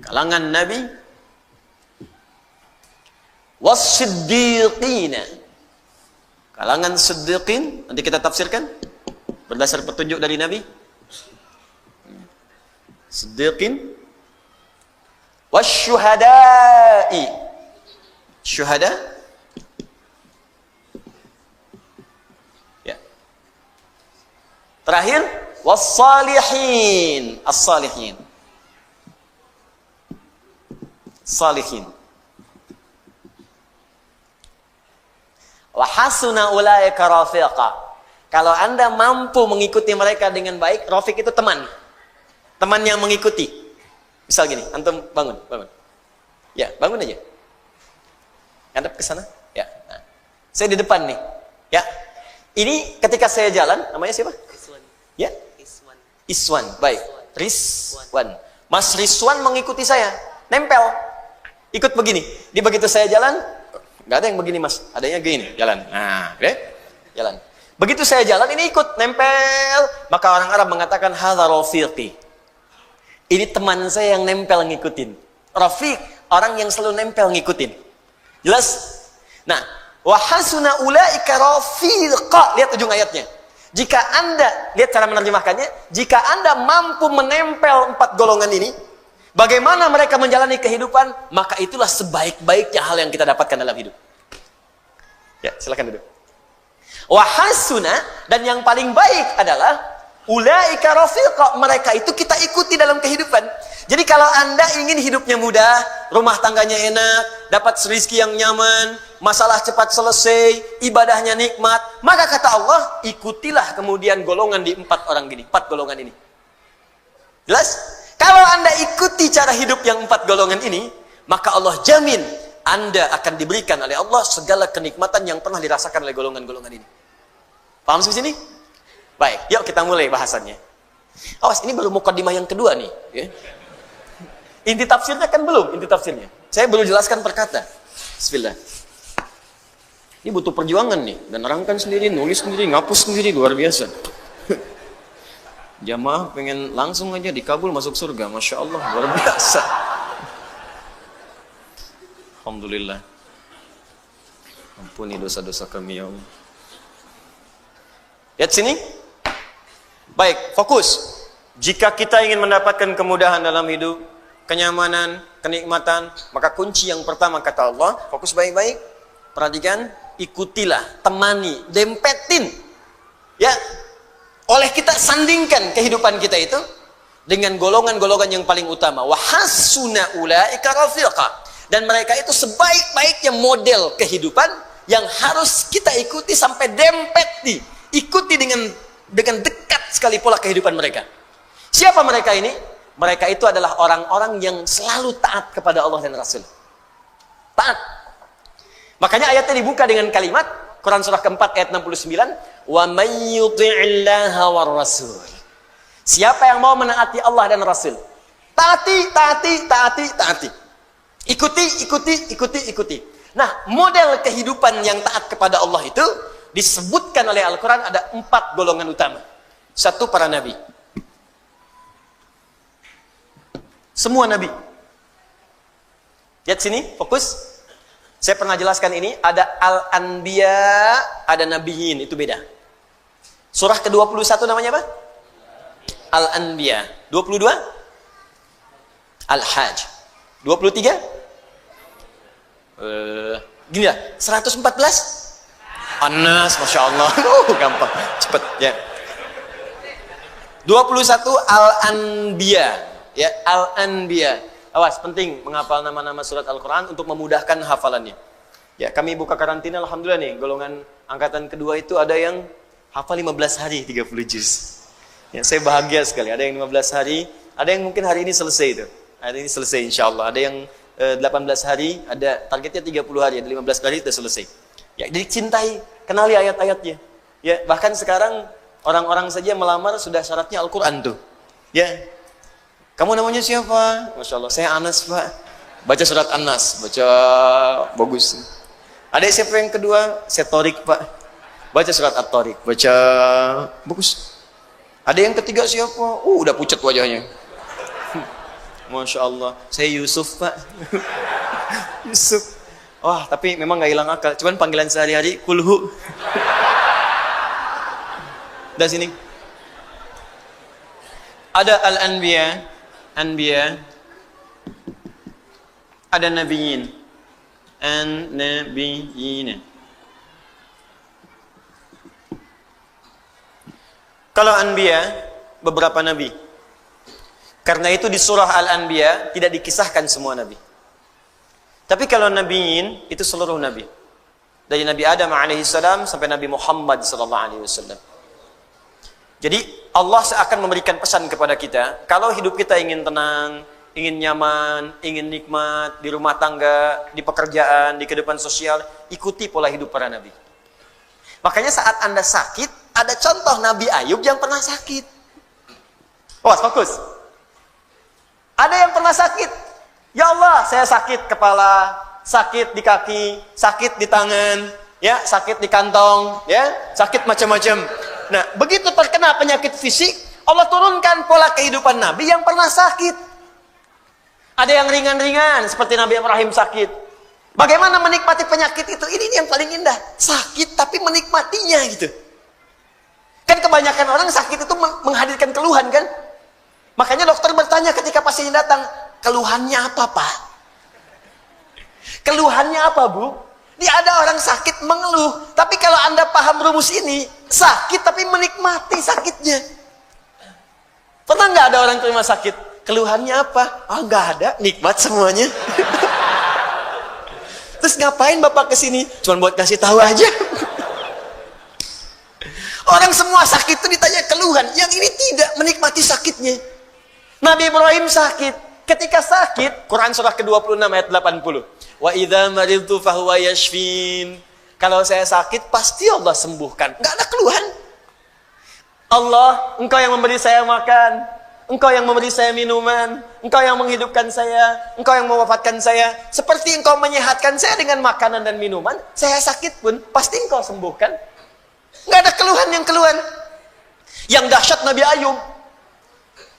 kalangan nabi. Was-siddiqina, kalangan siddiqin. Nanti kita tafsirkan berdasar petunjuk dari nabi. siddiqin, wasyuhada'i. Syuhada? Ya. Terakhir, wassalihin. As-salihin. Salihin. Wa hasuna ulaika rafiqa. Kalau Anda mampu mengikuti mereka dengan baik, rafiq itu teman. Teman yang mengikuti. Misal gini, antum bangun. Ya, bangun aja. Hadap ke sana. Ya. Nah. Saya di depan nih. Ya. Ini ketika saya jalan, namanya siapa? Iswan. Ya. Iswan. Baik. Rizwan. Mas Rizwan mengikuti saya. Nempel. Ikut begini. Di begitu saya jalan, nggak ada yang begini mas. Adanya gini. Jalan. Nah, oke. Jalan. Begitu saya jalan, ini ikut. Nempel. Maka orang Arab mengatakan, hadza rafiqi. Ini teman saya yang nempel ngikutin. Rafiq. Orang yang selalu nempel ngikutin. Jelas? Nah, wa hasuna ulaika rafiqa. Lihat ujung ayatnya. Jika Anda, lihat cara menerjemahkannya, jika Anda mampu menempel 4 golongan ini, bagaimana mereka menjalani kehidupan, maka itulah sebaik-baiknya hal yang kita dapatkan dalam hidup. Ya, silakan duduk. Wa hasuna, dan yang paling baik adalah ulaika rafiqa. Mereka itu kita ikuti dalam kehidupan. Jadi kalau Anda ingin hidupnya mudah, rumah tangganya enak, dapat rezeki yang nyaman, masalah cepat selesai, ibadahnya nikmat, maka kata Allah, ikutilah kemudian golongan di 4 orang gini, 4 golongan ini. Jelas? Kalau Anda ikuti cara hidup yang 4 golongan ini, maka Allah jamin Anda akan diberikan oleh Allah segala kenikmatan yang pernah dirasakan oleh golongan-golongan ini. Paham sampai sini? Baik, yuk kita mulai bahasannya. Awas, ini baru mukadimah yang kedua nih. Ya. Inti tafsirnya kan belum, inti tafsirnya. Saya belum jelaskan per kata. Bismillah. Ini butuh perjuangan nih. Dan nerangkan sendiri, nulis sendiri, ngapus sendiri, luar biasa. Jamaah pengen langsung aja dikabul masuk surga. Masya Allah, luar biasa. Alhamdulillah. Ampuni dosa-dosa kami ya Allah. Lihat sini. Baik, fokus. Jika kita ingin mendapatkan kemudahan dalam hidup, kenyamanan, kenikmatan, maka kunci yang pertama kata Allah, fokus baik-baik, perhatikan, ikutilah, temani, dempetin. Ya, oleh kita sandingkan kehidupan kita itu dengan golongan-golongan yang paling utama. Wa hasuna ulaika rafiqa. Dan mereka itu sebaik-baiknya model kehidupan yang harus kita ikuti sampai dempet ikuti dengan dekat sekali pola kehidupan mereka. Siapa mereka ini? Mereka itu adalah orang-orang yang selalu taat kepada Allah dan Rasul. Taat. Makanya ayatnya dibuka dengan kalimat Quran surah keempat ayat 69, wa may yuti'illaha war rasul. Siapa yang mau menaati Allah dan Rasul? Taati. Ikuti. Nah, model kehidupan yang taat kepada Allah itu disebutkan oleh Al-Quran ada 4 golongan utama. 1, para nabi. Semua nabi. Lihat sini, fokus. Saya pernah jelaskan ini, ada al-anbiya, ada nabiyin, itu beda. Surah ke-21 namanya apa? Al-anbiya. 22? Al-hajj. 23? Gini lah, 114? An-nas, Masya Allah. Gampang, cepet ya. 21 Al-anbiya. Ya, Al-anbiya. Awas, penting menghafal nama-nama surat Al-Quran untuk memudahkan hafalannya. Ya, kami buka karantina, alhamdulillah nih, golongan angkatan kedua itu ada yang hafal 15 hari 30 juz. Ya, saya bahagia sekali. Ada yang 15 hari, ada yang mungkin hari ini selesai itu. Hari ini selesai insya Allah. Ada yang 18 hari, ada targetnya 30 hari, ada 15 hari sudah selesai. Ya, jadi cintai, kenali ayat-ayatnya. Ya, bahkan sekarang orang-orang saja melamar sudah syaratnya Al-Quran tuh. Ya. Kamu namanya siapa? Masya Allah, saya Anas Pak. Baca surat An-Nas, baca bagus. Ada siapa yang kedua? Saya Torik Pak. Baca surat At-Torik, baca bagus. Ada yang ketiga siapa? Udah pucat wajahnya. Masya Allah, saya Yusuf Pak. Yusuf. Wah, tapi memang gak hilang akal. Cuman panggilan sehari-hari, kulhu. Dari sini. Ada Al-Anbiya. anbiya, ada nabiyin. An-nabiyyin. Kalau anbiya, beberapa nabi. Karena itu di surah Al-Anbiya tidak dikisahkan semua nabi. Tapi kalau nabiyin, itu seluruh nabi. Dari Nabi Adam alaihissalam sampai Nabi Muhammad sallallahu alaihi wasallam. Jadi Allah akan memberikan pesan kepada kita, kalau hidup kita ingin tenang, ingin nyaman, ingin nikmat di rumah tangga, di pekerjaan, di kehidupan sosial, ikuti pola hidup para nabi. Makanya saat Anda sakit, ada contoh Nabi Ayub yang pernah sakit. Oh, fokus. Ada yang pernah sakit. Ya Allah, saya sakit kepala, sakit di kaki, sakit di tangan, ya, sakit di kantong, ya, sakit macam-macam. Nah, begitu terkena penyakit fisik, Allah turunkan pola kehidupan Nabi yang pernah sakit. Ada yang ringan-ringan, seperti Nabi Ibrahim sakit. Bagaimana menikmati penyakit itu? Ini yang paling indah. Sakit tapi menikmatinya gitu. Kan kebanyakan orang sakit itu menghadirkan keluhan kan? Makanya dokter bertanya ketika pasiennya datang, keluhannya apa Pak? Keluhannya apa Bu? Dia ada orang sakit mengeluh. Tapi kalau Anda paham rumus ini, sakit tapi menikmati sakitnya. Pernah nggak ada orang terima sakit? Keluhannya apa? Ah, nggak ada, nikmat semuanya. Terus ngapain Bapak kesini? Cuman buat kasih tahu aja. Orang semua sakit itu ditanya keluhan, yang ini tidak menikmati sakitnya. Nabi Ibrahim sakit. Ketika sakit, Quran surah ke-26 ayat 80. Wa idza maridtu fahuwa yashfin. Kalau saya sakit, pasti Allah sembuhkan. Nggak ada keluhan. Allah, Engkau yang memberi saya makan. Engkau yang memberi saya minuman, Engkau yang menghidupkan saya, Engkau yang mewafatkan saya. Seperti Engkau menyehatkan saya dengan makanan dan minuman, saya sakit pun pasti Engkau sembuhkan. Nggak ada keluhan yang keluhan. Yang dahsyat Nabi Ayub.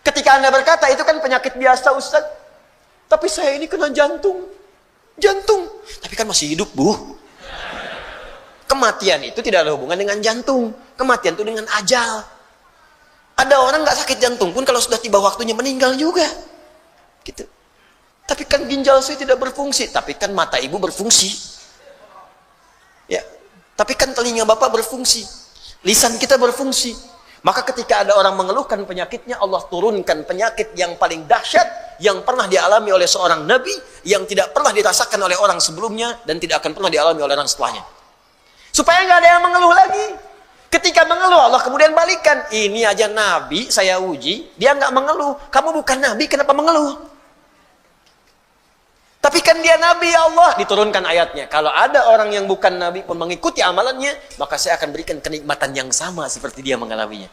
Ketika Anda berkata, itu kan penyakit biasa Ustaz. Tapi saya ini kena jantung. Jantung. Tapi kan masih hidup Bu. Kematian itu tidak ada hubungan dengan jantung. Kematian itu dengan ajal. Ada orang nggak sakit jantung pun kalau sudah tiba waktunya meninggal juga, gitu. Tapi kan ginjal saya tidak berfungsi, tapi kan mata ibu berfungsi, ya. Tapi kan telinga bapak berfungsi, lisan kita berfungsi. Maka ketika ada orang mengeluhkan penyakitnya, Allah turunkan penyakit yang paling dahsyat yang pernah dialami oleh seorang nabi, yang tidak pernah dirasakan oleh orang sebelumnya dan tidak akan pernah dialami oleh orang setelahnya. Supaya nggak ada yang mengeluh lagi. Ketika mengeluh, Allah kemudian balikan. Ini aja nabi saya uji, dia nggak mengeluh. Kamu bukan nabi, kenapa mengeluh? Tapi kan dia nabi ya Allah. Diturunkan ayatnya. Kalau ada orang yang bukan nabi pun mengikuti amalannya, maka saya akan berikan kenikmatan yang sama seperti dia mengalaminya.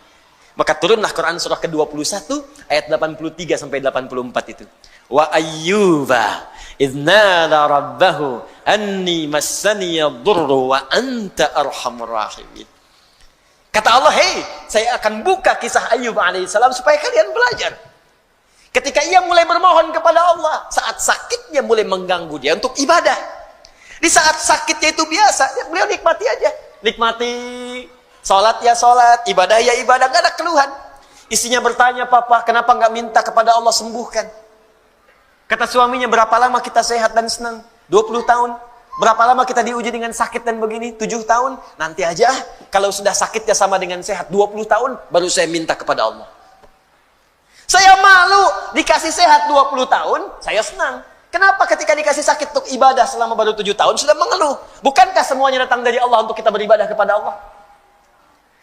Maka turunlah Quran surah ke-21 ayat 83 sampai 84 itu. Wa ayyuba idznada rabbahu anni massaniya dhurru wa anta arhamur rahimin. Kata Allah, hei, saya akan buka kisah Ayub alaihissalam supaya kalian belajar. Ketika ia mulai bermohon kepada Allah, saat sakitnya mulai mengganggu dia untuk ibadah. Di saat sakitnya itu biasa, beliau nikmati aja. Nikmati, sholat ya sholat, ibadah ya ibadah, gak ada keluhan. Istrinya bertanya, Papa, kenapa gak minta kepada Allah sembuhkan? Kata suaminya, berapa lama kita sehat dan senang? 20 tahun. Berapa lama kita diuji dengan sakit dan begini? 7 tahun? Nanti aja. Kalau sudah sakitnya sama dengan sehat 20 tahun, baru saya minta kepada Allah. Saya malu dikasih sehat 20 tahun, saya senang. Kenapa ketika dikasih sakit untuk ibadah selama baru 7 tahun, sudah mengeluh? Bukankah semuanya datang dari Allah untuk kita beribadah kepada Allah?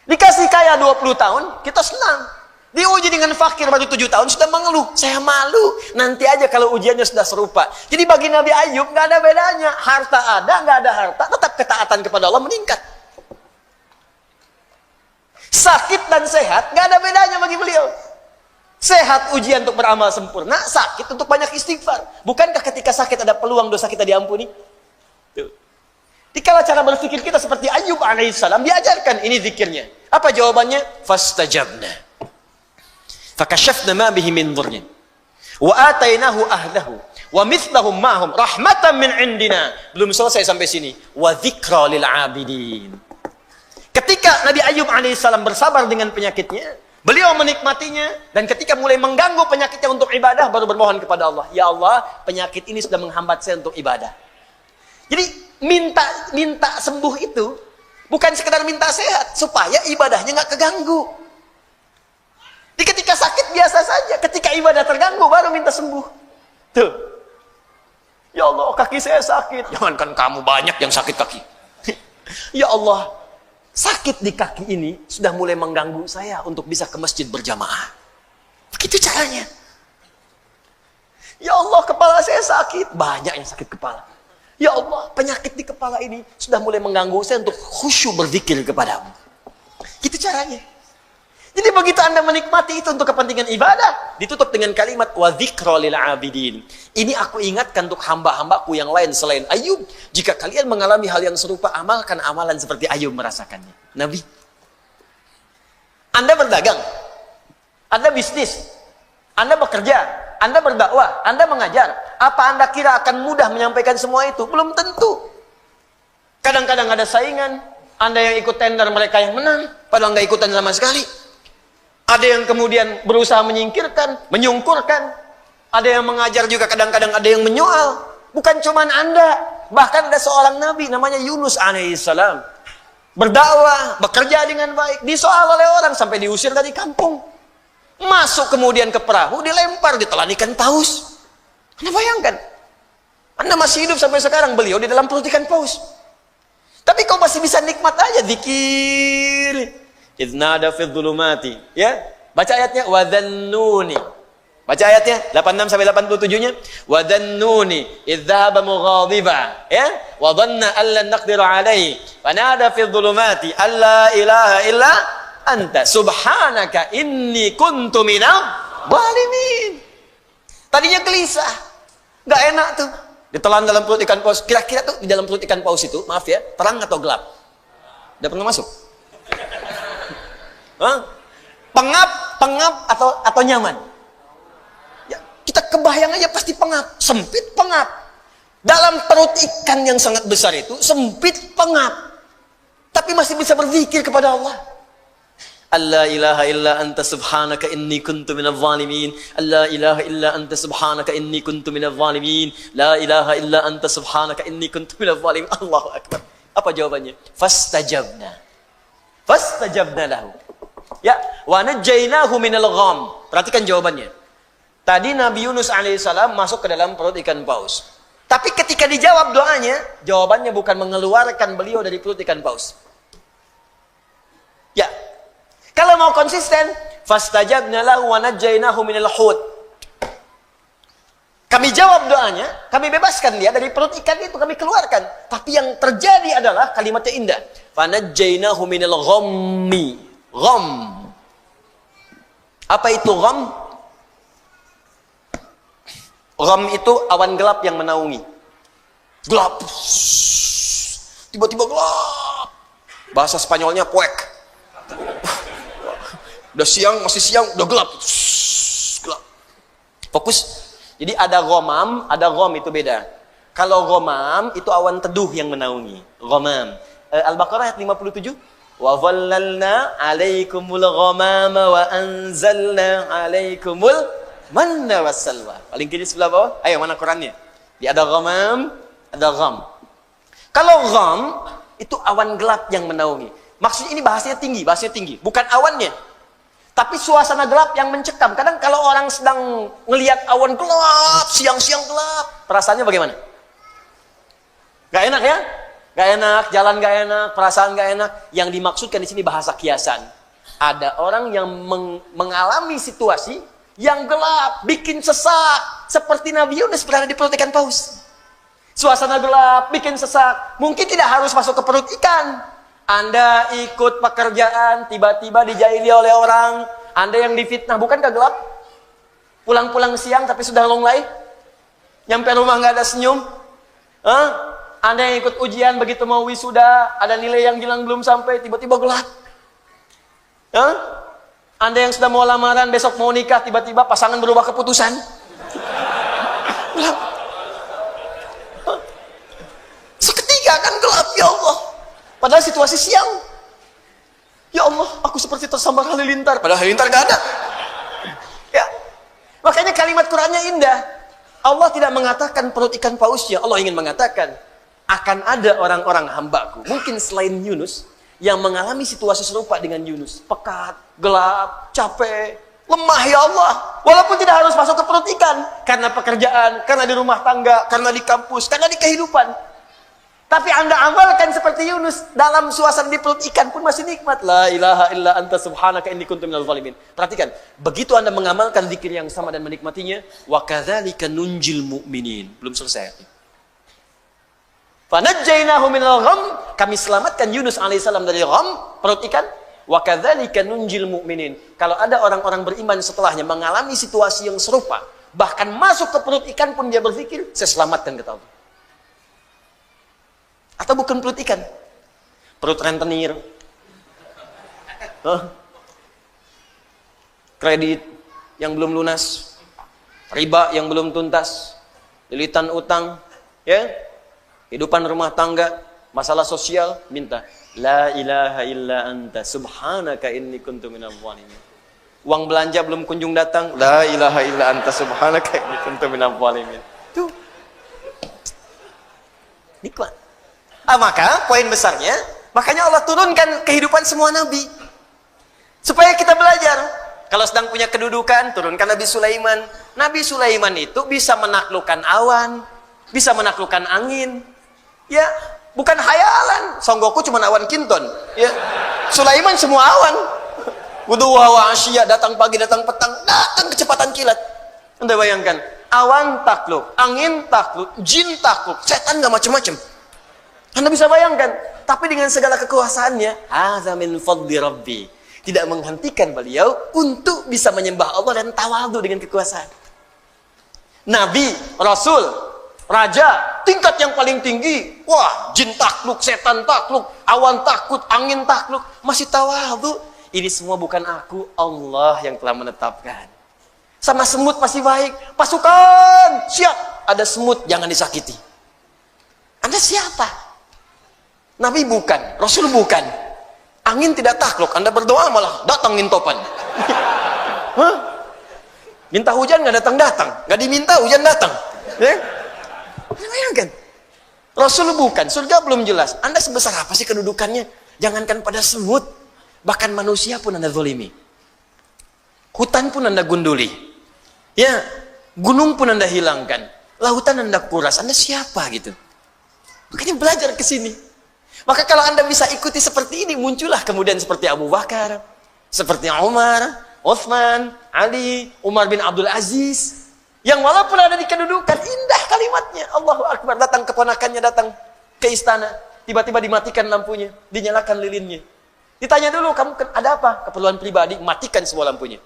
Dikasih kaya 20 tahun, kita senang. Diuji dengan fakir baru 7 tahun, sudah mengeluh. Saya malu. Nanti aja kalau ujiannya sudah serupa. Jadi bagi Nabi Ayub, nggak ada bedanya. Harta ada, nggak ada harta, tetap ketaatan kepada Allah meningkat. Sakit dan sehat, nggak ada bedanya bagi beliau. Sehat ujian untuk beramal sempurna, sakit untuk banyak istighfar. Bukankah ketika sakit ada peluang dosa kita diampuni? Tuh. Dikala cara berpikir kita seperti Ayub alaihissalam, diajarkan ini zikirnya. Apa jawabannya? Fastajabna. Fakashafna ma bihi min dhurrin wa atainahu ahlahu wa mithlahum ma'hum rahmatan min indina. Belum selesai sampai sini. Wa dzikra lil abidin. Ketika Nabi Ayub alaihissalam bersabar dengan penyakitnya, Beliau menikmatinya, dan ketika mulai mengganggu penyakitnya untuk ibadah, baru bermohon kepada Allah, ya Allah, penyakit ini sudah menghambat saya untuk ibadah. Jadi minta sembuh itu bukan sekedar minta sehat, supaya ibadahnya nggak keganggu. Jadi ketika sakit biasa saja, ketika ibadah terganggu baru minta sembuh. Tuh, ya Allah, kaki saya sakit. Jangankan kamu, banyak yang sakit kaki. Ya Allah, sakit di kaki ini sudah mulai mengganggu saya untuk bisa ke masjid berjamaah. Begitu caranya. Ya Allah, kepala saya sakit. Banyak yang sakit kepala. Ya Allah, penyakit di kepala ini sudah mulai mengganggu saya untuk khusyuk berzikir kepadamu. Gitu caranya. Jadi begitu Anda menikmati itu untuk kepentingan ibadah, ditutup dengan kalimat wa dzikra lil abidin. Ini aku ingatkan untuk hamba-hambaku yang lain selain Ayub. Jika kalian mengalami hal yang serupa, amalkan amalan seperti Ayub merasakannya. Nabi. Anda berdagang, Anda bisnis, Anda bekerja, Anda berdakwah, Anda mengajar. Apa Anda kira akan mudah menyampaikan semua itu? Belum tentu. Kadang-kadang ada saingan. Anda yang ikut tender, mereka yang menang. Padahal nggak ikutan sama sekali. Ada yang kemudian berusaha menyingkirkan, menyungkurkan. Ada yang mengajar juga, kadang-kadang ada yang menyoal. Bukan cuma Anda. Bahkan ada seorang Nabi namanya Yunus alaihissalam. Berdakwah, bekerja dengan baik. Disoal oleh orang sampai diusir dari kampung. Masuk kemudian ke perahu, dilempar, ditelan ikan paus. Anda bayangkan, Anda masih hidup sampai sekarang, beliau di dalam perut ikan paus. Tapi kau masih bisa nikmat aja, zikir. Idnada fi dhulumati. Ya, baca ayatnya, wadhannuni. Baca ayatnya, 86 sampai 87-nya. Wadhannuni, idzahaba mughadiba. Ya, wadhanna allan naqdiru alaihi. Fanada fi dhulumati, alla ilaha illa anta subhanaka inni kuntu minal zalimin. Tadinya gelisah, nggak enak tuh, ditelan dalam perut ikan paus. Kira-kira tuh di dalam perut ikan paus itu, maaf ya, terang atau gelap? Udah pernah masuk? Hah? Pengap atau nyaman? Ya, kita kebayang aja pasti pengap, sempit pengap. Dalam perut ikan yang sangat besar itu sempit pengap, tapi masih bisa berzikir kepada Allah. Allah ilaha illa anta subhanaka inni kuntu minadh zalimin. Allah ilaha illa anta subhanaka inni kuntu minadh zalimin. La ilaha illa anta subhanaka inni kuntu minadh zalimin. Allahu akbar. Apa jawabannya? Fastajabna lahu. Ya, wa najjaynahu minal gham. Perhatikan jawabannya. Tadi Nabi Yunus alaihissalam masuk ke dalam perut ikan paus. Tapi ketika dijawab doanya, jawabannya bukan mengeluarkan beliau dari perut ikan paus. Ya. Kalau mau konsisten, fastajabna lahu wa najjaynahu minal hut. Kami jawab doanya, kami bebaskan dia dari perut ikan itu, kami keluarkan. Tapi yang terjadi adalah kalimatnya indah. Fanajjaynahu minal ghammi. Gham. Apa itu gham? Gham itu awan gelap yang menaungi. Gelap. Tiba-tiba gelap. Bahasa Spanyolnya puek. Udah siang, masih siang, udah gelap. Gelap. Fokus. Jadi ada ghamam, ada gham, itu beda. Kalau ghamam itu awan teduh yang menaungi. Ghamam. Al-Baqarah ayat 57. Wa dhallalna 'alaikumul ghamama wa anzalna 'alaikumul manna wassalwa. Paling kiri sebelah bawah. Ayo, mana Qurannya? Di ada ghamam, ada gham. Kalau gham itu awan gelap yang menaungi. Maksudnya ini bahasanya tinggi, bukan awannya. Tapi suasana gelap yang mencekam. Kadang kalau orang sedang ngelihat awan gelap, siang-siang gelap, perasaannya bagaimana? Gak enak ya? Gak enak, jalan gak enak, perasaan gak enak. Yang dimaksudkan di sini bahasa kiasan. Ada orang yang mengalami situasi yang gelap, bikin sesak. Seperti Nabi Yunus berada di perut ikan paus. Suasana gelap, bikin sesak. Mungkin tidak harus masuk ke perut ikan. Anda ikut pekerjaan, tiba-tiba dijaili oleh orang. Anda yang difitnah, bukankah gelap? Pulang-pulang siang tapi sudah longlai. Nyampe rumah nggak ada senyum. Anda yang ikut ujian, begitu mau wisuda, ada nilai yang hilang belum sampai, tiba-tiba gelap. Anda yang sudah mau lamaran, besok mau nikah, tiba-tiba pasangan berubah keputusan. Gelap. Seketika kan gelap, ya Allah. Padahal situasi siang. Ya Allah, aku seperti tersambar halilintar. Padahal halilintar gak ada. Ya. Makanya kalimat Qur'annya indah. Allah tidak mengatakan perut ikan pausnya. Allah ingin mengatakan, akan ada orang-orang hambaku, mungkin selain Yunus, yang mengalami situasi serupa dengan Yunus. Pekat, gelap, capek, lemah ya Allah. Walaupun tidak harus masuk ke perut ikan. Karena pekerjaan, karena di rumah tangga, karena di kampus, karena di kehidupan. Tapi Anda amalkan seperti Yunus, dalam suasana di perut ikan pun masih nikmat. La ilaha illa anta subhanaka inni kuntu minal zalimin. Perhatikan, begitu Anda mengamalkan zikir yang sama dan menikmatinya, wa kadzalika nunjil mu'minin. Belum selesai. Fanajjainahu minal gham, kami selamatkan Yunus alaihissalam dari gham, perut ikan. Wa kadzalika nunjil mu'minin. Kalau ada orang-orang beriman setelahnya mengalami situasi yang serupa, bahkan masuk ke perut ikan pun dia berpikir, saya selamatkan kata Allah. Atau bukan perut ikan, perut rentenir, kredit yang belum lunas, riba yang belum tuntas, lilitan utang, ya, kehidupan rumah tangga, masalah sosial, minta la ilaha illa anta subhanaka inni kuntu minadh dhalimin. Uang belanja belum kunjung datang, la ilaha illa anta subhanaka inni kuntu minadh dhalimin. Tuh, nikmat. Maka poin besarnya, makanya Allah turunkan kehidupan semua nabi supaya kita belajar. Kalau sedang punya kedudukan, turunkan Nabi Sulaiman. Nabi Sulaiman itu bisa menaklukkan awan, bisa menaklukkan angin. Ya, bukan hayalan. Songgoku cuma awan kinton. Ya, Sulaiman semua awan. Wuduha wa asyiya, datang pagi, datang petang, datang kecepatan kilat. Anda bayangkan, awan takluk, angin takluk, jin takluk, setan nggak macam-macam. Anda bisa bayangkan, tapi dengan segala kekuasaannya, hadza min fadli rabbi, tidak menghentikan beliau untuk bisa menyembah Allah dan tawadhu dengan kekuasaan. Nabi, Rasul, Raja, tingkat yang paling tinggi, wah, jin takluk, setan takluk, awan takut, angin takluk, masih tawadhu. Ini semua bukan aku, Allah yang telah menetapkan. Sama semut masih baik, pasukan, siap, ada semut, jangan disakiti. Anda siapa? Nabi bukan, Rasul bukan. Angin tidak takluk, Anda berdoa malah datang nintopan. Hah? Minta hujan nggak datang-datang, nggak diminta hujan datang. Ya? Bayangkan, Rasul bukan, surga belum jelas. Anda sebesar apa sih kedudukannya? Jangankan pada semut, bahkan manusia pun Anda zalimi. Hutan pun Anda gunduli. Ya, gunung pun Anda hilangkan. Lautan Anda kuras. Anda siapa gitu? Makanya belajar ke sini. Maka kalau Anda bisa ikuti seperti ini, muncullah kemudian seperti Abu Bakar, seperti Umar, Utsman, Ali, Umar bin Abdul Aziz, yang walaupun ada di kedudukan, indah kalimatnya. Allahu Akbar, datang keponakannya, datang ke istana, tiba-tiba dimatikan lampunya, dinyalakan lilinnya. Ditanya dulu, kamu ada apa? Keperluan pribadi, matikan semua lampunya.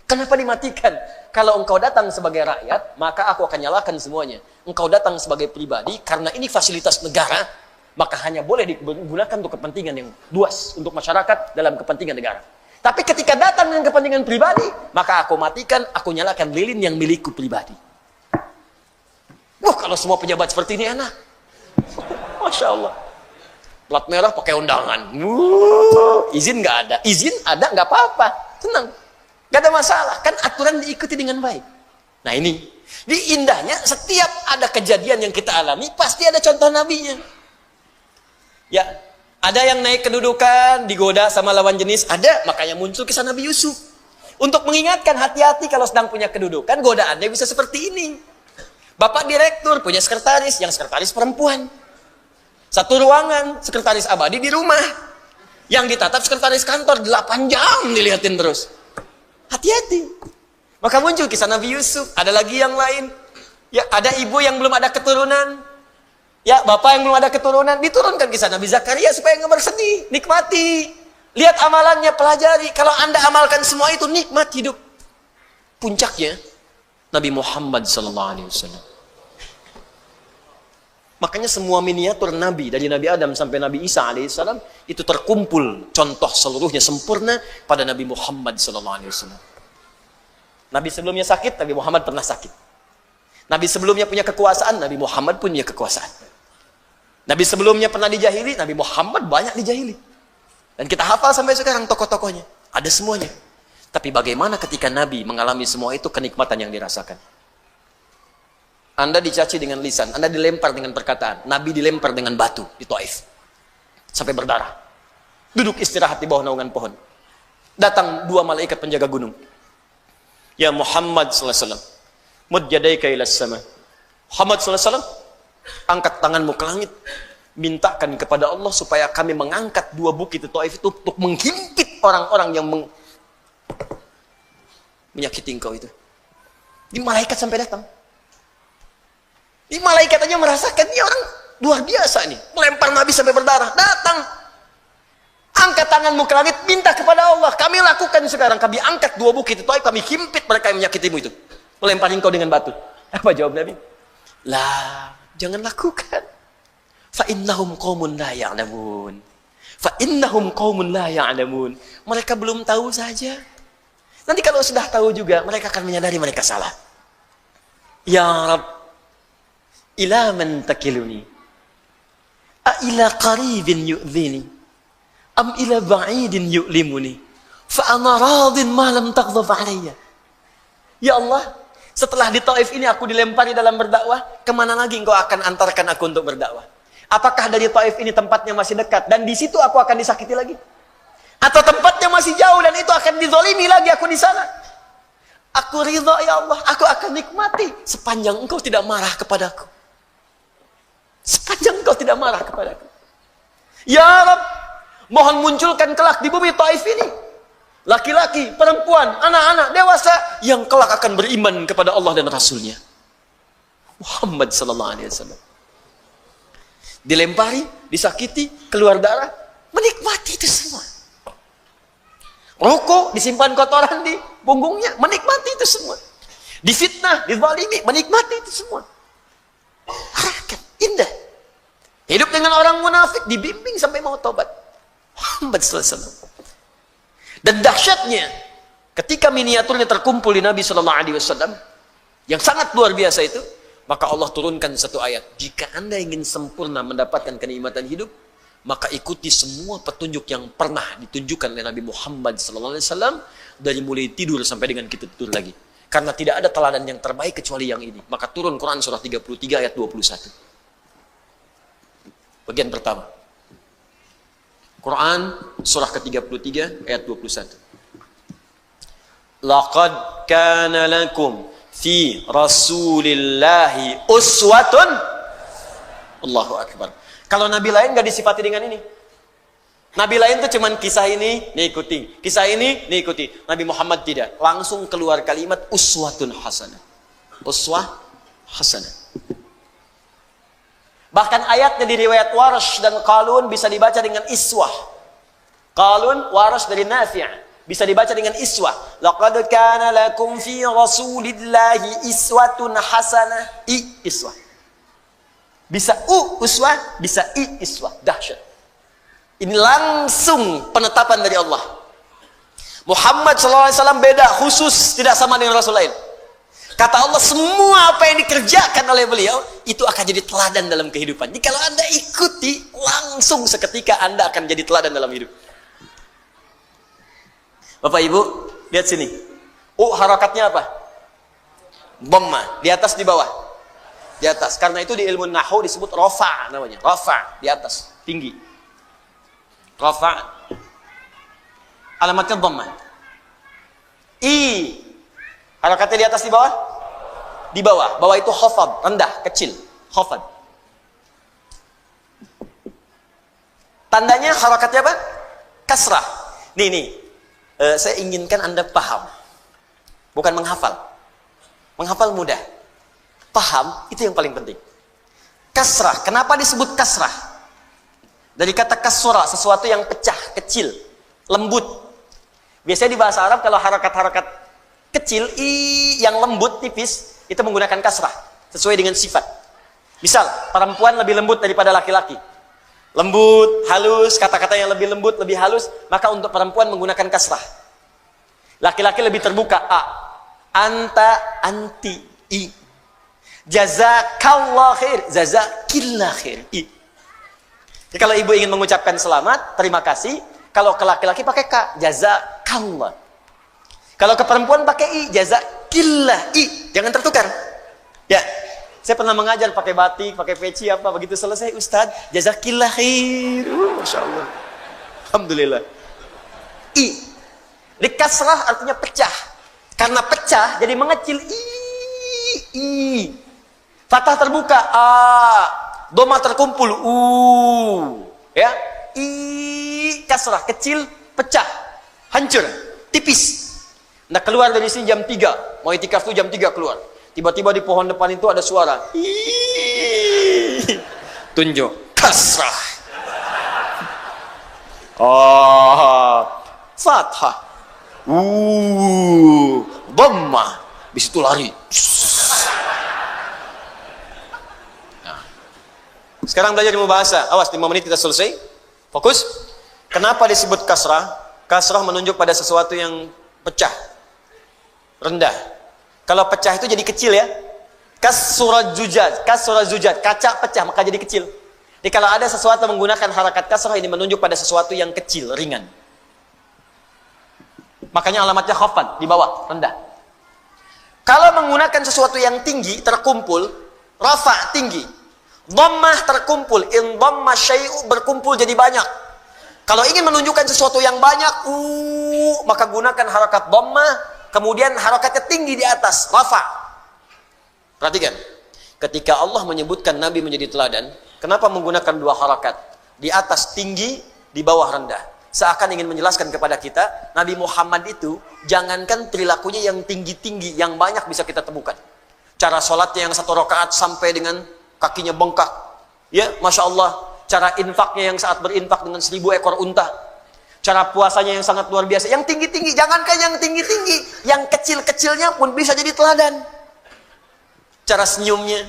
Kenapa dimatikan? Kalau engkau datang sebagai rakyat, maka aku akan nyalakan semuanya. Engkau datang sebagai pribadi, karena ini fasilitas negara, maka hanya boleh digunakan untuk kepentingan yang luas, untuk masyarakat dalam kepentingan negara. Tapi ketika datang dengan kepentingan pribadi, maka aku matikan, aku nyalakan lilin yang milikku pribadi. Wah, kalau semua pejabat seperti ini enak. Masya Allah. Plat merah pakai undangan. Izin nggak ada. Izin ada nggak apa-apa. Tenang. Nggak ada masalah. Kan aturan diikuti dengan baik. Nah ini. Di indahnya, setiap ada kejadian yang kita alami, pasti ada contoh nabinya. Ya, ada yang naik kedudukan, digoda sama lawan jenis, ada, makanya muncul kisah Nabi Yusuf. Untuk mengingatkan hati-hati kalau sedang punya kedudukan, godaannya bisa seperti ini. Bapak direktur, punya sekretaris, yang sekretaris perempuan. Satu ruangan, sekretaris abadi di rumah. Yang ditatap sekretaris kantor, 8 jam dilihatin terus. Hati-hati. Maka muncul kisah Nabi Yusuf, ada lagi yang lain. Ya, ada ibu yang belum ada keturunan. Ya, bapak yang belum ada keturunan, diturunkan kisah Nabi Zakaria supaya nggak bersedih, nikmati. Lihat amalannya, pelajari. Kalau Anda amalkan semua itu, nikmat hidup. Puncaknya, Nabi Muhammad SAW. Makanya semua miniatur Nabi, dari Nabi Adam sampai Nabi Isa alaihissalam, itu terkumpul, contoh seluruhnya sempurna pada Nabi Muhammad SAW. Nabi sebelumnya sakit, Nabi Muhammad pernah sakit. Nabi sebelumnya punya kekuasaan, Nabi Muhammad punya kekuasaan. Nabi sebelumnya pernah dijahili, Nabi Muhammad banyak dijahili. Dan kita hafal sampai sekarang tokoh-tokohnya. Ada semuanya. Tapi bagaimana ketika Nabi mengalami semua itu, kenikmatan yang dirasakan? Anda dicaci dengan lisan, Anda dilempar dengan perkataan. Nabi dilempar dengan batu di Taif. Sampai berdarah. Duduk istirahat di bawah naungan pohon. Datang 2 malaikat penjaga gunung. Ya Muhammad sallallahu alaihi wasallam, mud yadaika ila sama. Muhammad sallallahu alaihi wasallam, angkat tanganmu ke langit. Mintakan kepada Allah supaya kami mengangkat 2 bukit di Taif itu untuk menghimpit orang-orang yang menyakiti engkau itu. Ini malaikat sampai datang. Ini malaikat aja merasakan, ini orang luar biasa nih. Melempar Nabi sampai berdarah. Datang. Angkat tanganmu ke langit, minta kepada Allah. Kami lakukan sekarang. Kami angkat 2 bukit itu, kami himpit mereka yang menyakitimu itu. Melempar engkau dengan batu. Apa jawab Nabi? Lah, jangan lakukan. Fa'innahum qaumun la ya'lamun. Fa'innahum qaumun la ya'lamun. Mereka belum tahu saja. Nanti kalau sudah tahu juga, mereka akan menyadari mereka salah. Ya Rab, ila man takiluni? A ila qaribin yu'dhini? Am ila ba'idin yu'limuni? Fa'ana radin ma lam taghdab alayya. Ya Allah, setelah di Taif ini aku dilempari dalam berdakwah, kemana lagi engkau akan antarkan aku untuk berdakwah? Apakah dari Taif ini tempatnya masih dekat dan di situ aku akan disakiti lagi? Atau tempatnya masih jauh dan itu akan dizalimi lagi aku di sana? Aku ridha ya Allah, aku akan nikmati sepanjang engkau tidak marah kepadaku. Sepanjang engkau tidak marah kepadaku. Ya Rabb, mohon munculkan kelak di bumi Taif ini laki-laki, perempuan, anak-anak, dewasa yang kelak akan beriman kepada Allah dan Rasulnya. Muhammad sallallahu alaihi wasallam. Dilempari, disakiti, keluar darah, menikmati itu semua. Rokok, disimpan kotoran di punggungnya, menikmati itu semua. Difitnah, dizalimi, menikmati itu semua. Harakat, indah. Hidup dengan orang munafik, dibimbing sampai mau tobat. Muhammad sallallahu alaihi wasallam. Dan dahsyatnya, ketika miniaturnya terkumpul di Nabi sallallahu alaihi wasallam, yang sangat luar biasa itu, maka Allah turunkan satu ayat. Jika Anda ingin sempurna mendapatkan kenikmatan hidup, maka ikuti semua petunjuk yang pernah ditunjukkan oleh Nabi Muhammad SAW dari mulai tidur sampai dengan kita tidur lagi. Karena tidak ada teladan yang terbaik kecuali yang ini. Maka turun Quran surah 33 ayat 21. Bagian pertama. Quran surah ke-33 ayat 21. Laqad kana lakum fi rasulillahi uswatun. Allahu akbar. Kalau nabi lain gak disifati dengan ini. Nabi lain tuh cuman kisah ini diikuti, kisah ini diikuti. Nabi Muhammad tidak. Langsung keluar kalimat uswatun hasanah. Uswah hasanah. Bahkan ayatnya di riwayat Warsh dan Qalun bisa dibaca dengan iswah. Qalun, Warsh dari Nafi'. Bisa dibaca dengan iswah. Laqad kana lakum fi rasulillahi iswatun hasanah. Iswah. Bisa uswah, bisa iswah. Dahsyat. Ini langsung penetapan dari Allah. Muhammad SAW beda, khusus, tidak sama dengan Rasul lain. Kata Allah, semua apa yang dikerjakan oleh beliau, itu akan jadi teladan dalam kehidupan. Jadi kalau Anda ikuti, langsung seketika Anda akan jadi teladan dalam hidup. Bapak Ibu, lihat sini. Harakatnya apa? Dhamma, di atas di bawah. Di atas. Karena itu di ilmu nahwu disebut rafa namanya. Rafa, di atas, tinggi. Rafa. Alamatnya dhamma. Harakatnya di atas di bawah? Di bawah. Bawah itu khafad, rendah, kecil. Khafad. Tandanya harakatnya apa? Kasrah. Nih. Saya inginkan Anda paham. Bukan menghafal. Menghafal mudah. Paham, itu yang paling penting. Kasrah. Kenapa disebut kasrah? Dari kata kasura, sesuatu yang pecah, kecil, lembut. Biasanya di bahasa Arab kalau harakat-harakat kecil, yang lembut, tipis, itu menggunakan kasrah. Sesuai dengan sifat. Misal, perempuan lebih lembut daripada laki-laki. Lembut, halus, kata-kata yang lebih lembut, lebih halus, maka untuk perempuan menggunakan kasrah. Laki-laki lebih terbuka, anta, anti, jazakallah khair, jazakillah khair, Jadi kalau ibu ingin mengucapkan selamat, terima kasih, Kalau ke laki-laki pakai K, jazakallah. Kalau ke perempuan pakai I, jazakillah. I, jangan tertukar. Ya, saya pernah mengajar pakai batik, pakai peci apa, begitu selesai Ustaz, jazakillah khair. Masya Allah. Alhamdulillah. I. Di kasrah artinya pecah. Karena pecah jadi mengecil. I. Fathah terbuka. A. Doma terkumpul. Ya. I. Kasrah kecil, pecah. Hancur, tipis. Nah, keluar dari sini jam 3. Mau itikaf itu jam 3 keluar. Tiba-tiba di pohon depan itu ada suara. Tunjuk. Kasrah. Oh. Fathah. Dhammah. Habis itu lari. Nah. Sekarang belajar ilmu bahasa. Awas, 5 menit kita selesai. Fokus. Kenapa disebut kasrah? Kasrah menunjuk pada sesuatu yang pecah. Rendah. Kalau pecah itu jadi kecil ya. Kasrah zujaj, kaca pecah maka jadi kecil. Jadi kalau ada sesuatu menggunakan harakat kasrah ini menunjuk pada sesuatu yang kecil, ringan. Makanya alamatnya khafad di bawah, rendah. Kalau menggunakan sesuatu yang tinggi, terkumpul, rafa tinggi. Dhammah terkumpul, in dhamma syai'u berkumpul jadi banyak. Kalau ingin menunjukkan sesuatu yang banyak, maka gunakan harakat dhammah. Kemudian harakatnya tinggi di atas, rafa. Perhatikan, ketika Allah menyebutkan Nabi menjadi teladan, kenapa menggunakan 2 harakat? Di atas tinggi, di bawah rendah. Seakan ingin menjelaskan kepada kita, Nabi Muhammad itu, jangankan perilakunya yang tinggi-tinggi, yang banyak bisa kita temukan. Cara sholatnya yang 1 rakaat sampai dengan kakinya bengkak. Ya, Masya Allah. Cara infaknya yang saat berinfak dengan 1000 ekor unta. Cara puasanya yang sangat luar biasa. Yang tinggi-tinggi, jangankan yang tinggi-tinggi, yang kecil-kecilnya pun bisa jadi teladan. Cara senyumnya,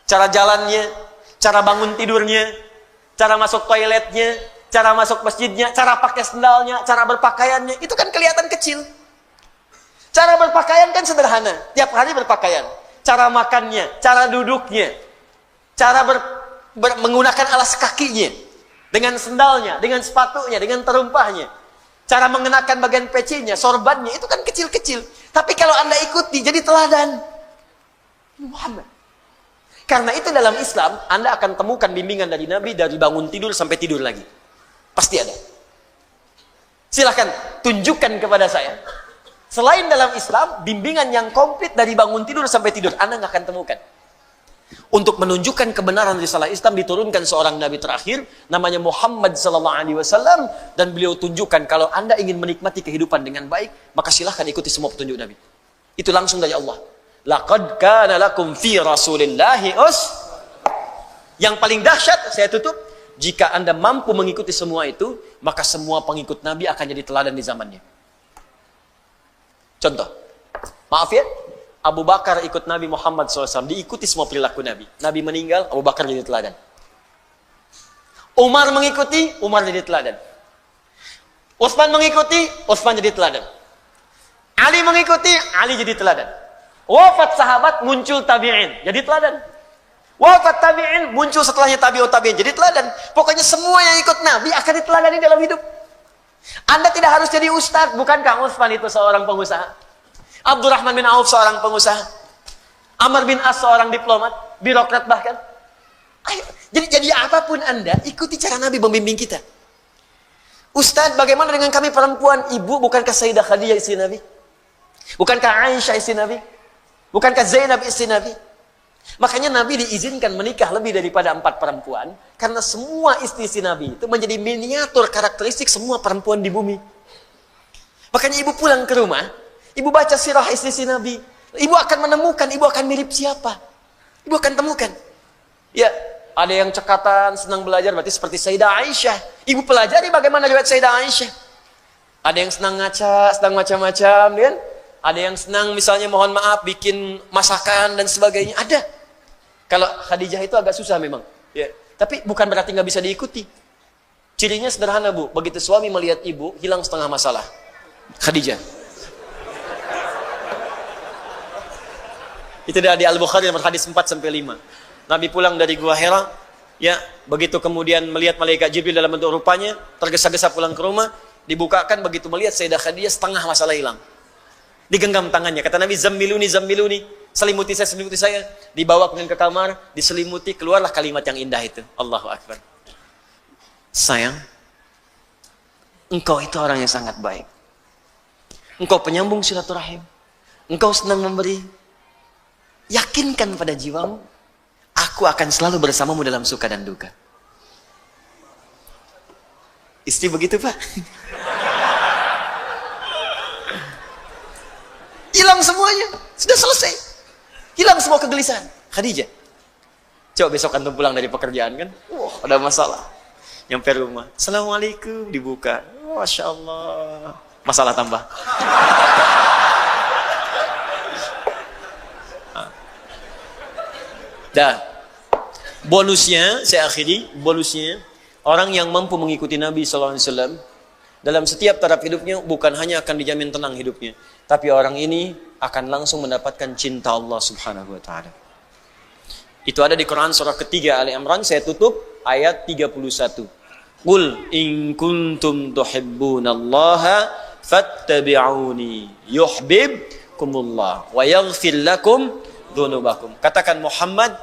cara jalannya, cara bangun tidurnya, cara masuk toiletnya, cara masuk masjidnya, cara pakai sendalnya, cara berpakaiannya, itu kan kelihatan kecil. Cara berpakaian kan sederhana, tiap hari berpakaian. Cara makannya, cara duduknya, cara menggunakan alas kakinya, dengan sendalnya, dengan sepatunya, dengan terumpahnya. Cara mengenakan bagian pecinya, sorbannya, itu kan kecil-kecil. Tapi kalau Anda ikuti, jadi teladan. Muhammad. Karena itu dalam Islam, Anda akan temukan bimbingan dari Nabi dari bangun tidur sampai tidur lagi. Pasti ada. Silahkan, tunjukkan kepada saya. Selain dalam Islam, bimbingan yang komplit dari bangun tidur sampai tidur, Anda nggak akan temukan. Untuk menunjukkan kebenaran risalah Islam diturunkan seorang Nabi terakhir namanya Muhammad SAW dan beliau tunjukkan kalau Anda ingin menikmati kehidupan dengan baik maka silahkan ikuti semua petunjuk Nabi. Itu langsung dari Allah. Laqad kana lakum fi Rasulillahi Yang paling dahsyat saya tutup, jika Anda mampu mengikuti semua itu maka semua pengikut Nabi akan jadi teladan di zamannya. Contoh, maaf ya, Abu Bakar ikut Nabi Muhammad SAW, diikuti semua perilaku Nabi. Nabi meninggal, Abu Bakar jadi teladan. Umar mengikuti, Umar jadi teladan. Utsman mengikuti, Utsman jadi teladan. Ali mengikuti, Ali jadi teladan. Wafat sahabat, muncul tabi'in, jadi teladan. Wafat tabi'in, muncul setelahnya tabi'ut tabi'in, jadi teladan. Pokoknya semua yang ikut Nabi akan diteladani dalam hidup. Anda tidak harus jadi ustadz, bukankah Utsman itu seorang pengusaha? Abdurrahman bin Auf seorang pengusaha. Amr bin As seorang diplomat, birokrat bahkan. Ayo, jadi apapun Anda, ikuti cara Nabi membimbing kita. Ustaz, bagaimana dengan kami perempuan? Ibu, bukankah Sayyidah Khadijah istri Nabi? Bukankah Aisyah istri Nabi? Bukankah Zainab istri Nabi? Makanya Nabi diizinkan menikah lebih daripada 4 perempuan, karena semua istri Nabi itu menjadi miniatur karakteristik semua perempuan di bumi. Makanya ibu pulang ke rumah, ibu baca sirah istri Nabi. Ibu akan menemukan, ibu akan mirip siapa. Ibu akan temukan. Ya, ada yang cekatan, senang belajar, berarti seperti Sayyidah Aisyah. Ibu pelajari bagaimana riwayat Sayyidah Aisyah. Ada yang senang ngaca, senang macam-macam, kan? Ada yang senang misalnya mohon maaf bikin masakan dan sebagainya. Ada. Kalau Khadijah itu agak susah memang. Ya. Tapi bukan berarti nggak bisa diikuti. Cirinya sederhana, Bu. Begitu suami melihat ibu, hilang setengah masalah. Khadijah. Itu ada di Al-Bukhari nomor hadis 4-5. Nabi pulang dari Gua Hira, Ya, begitu kemudian melihat malaikat Jibril dalam bentuk rupanya, tergesa-gesa pulang ke rumah, dibukakan, begitu melihat Sayyidah Khadijah, setengah masalah hilang. Digenggam tangannya, kata Nabi, zammiluni, zammiluni, selimuti saya, dibawa kemudian ke kamar, diselimuti, keluarlah kalimat yang indah itu. Allahu Akbar. Sayang, engkau itu orang yang sangat baik. Engkau penyambung silaturahim. Engkau senang memberi. Yakinkan pada jiwamu, aku akan selalu bersamamu dalam suka dan duka. Istri begitu, Pak. Hilang semuanya. Sudah selesai. Hilang semua kegelisahan. Khadijah, coba besok antum pulang dari pekerjaan kan, ada masalah. Nyampe rumah, Assalamualaikum, dibuka. Masya Allah. Masalah tambah. Dan bonusnya, saya akhiri, bonusnya orang yang mampu mengikuti Nabi SAW dalam setiap taraf hidupnya bukan hanya akan dijamin tenang hidupnya, tapi orang ini akan langsung mendapatkan cinta Allah Subhanahu wa taala. Itu ada di Quran surah ketiga Ali Imran, saya tutup ayat 31. Qul in kuntum tuhibbunallaha fattabi'uni yuhibbukumullah wa yaghfir lakum dzunubakum. Katakan Muhammad,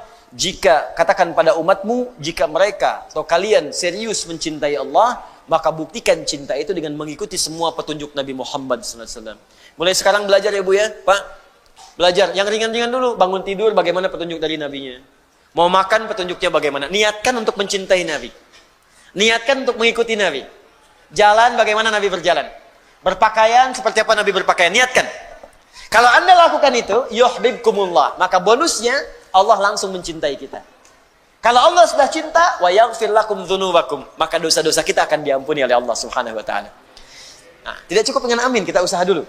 katakan pada umatmu, jika mereka atau kalian serius mencintai Allah, maka buktikan cinta itu dengan mengikuti semua petunjuk Nabi Muhammad SAW. Mulai sekarang belajar ya Bu ya, Pak. Belajar yang ringan-ringan dulu. Bangun tidur bagaimana petunjuk dari Nabinya. Mau makan petunjuknya bagaimana. Niatkan untuk mencintai Nabi. Niatkan untuk mengikuti Nabi. Jalan bagaimana Nabi berjalan. Berpakaian seperti apa Nabi berpakaian. Niatkan. Kalau Anda lakukan itu, yuhibbukumullah, maka bonusnya Allah langsung mencintai kita. Kalau Allah sudah cinta, wa yaghfir lakum dzunubakum, maka dosa-dosa kita akan diampuni oleh Allah Subhanahu wa taala. Nah, tidak cukup dengan amin, kita usaha dulu.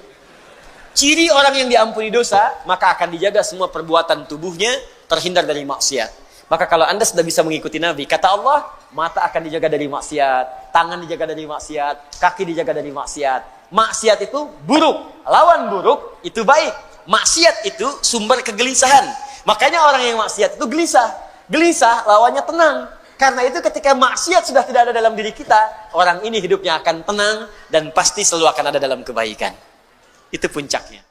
Ciri orang yang diampuni dosa, maka akan dijaga semua perbuatan tubuhnya, terhindar dari maksiat. Maka kalau Anda sudah bisa mengikuti Nabi, kata Allah, mata akan dijaga dari maksiat, tangan dijaga dari maksiat, kaki dijaga dari maksiat. Maksiat itu buruk, lawan buruk itu baik. Maksiat itu sumber kegelisahan. Makanya orang yang maksiat itu gelisah. Gelisah lawannya tenang. Karena itu ketika maksiat sudah tidak ada dalam diri kita, orang ini hidupnya akan tenang dan pasti selalu akan ada dalam kebaikan. Itu puncaknya.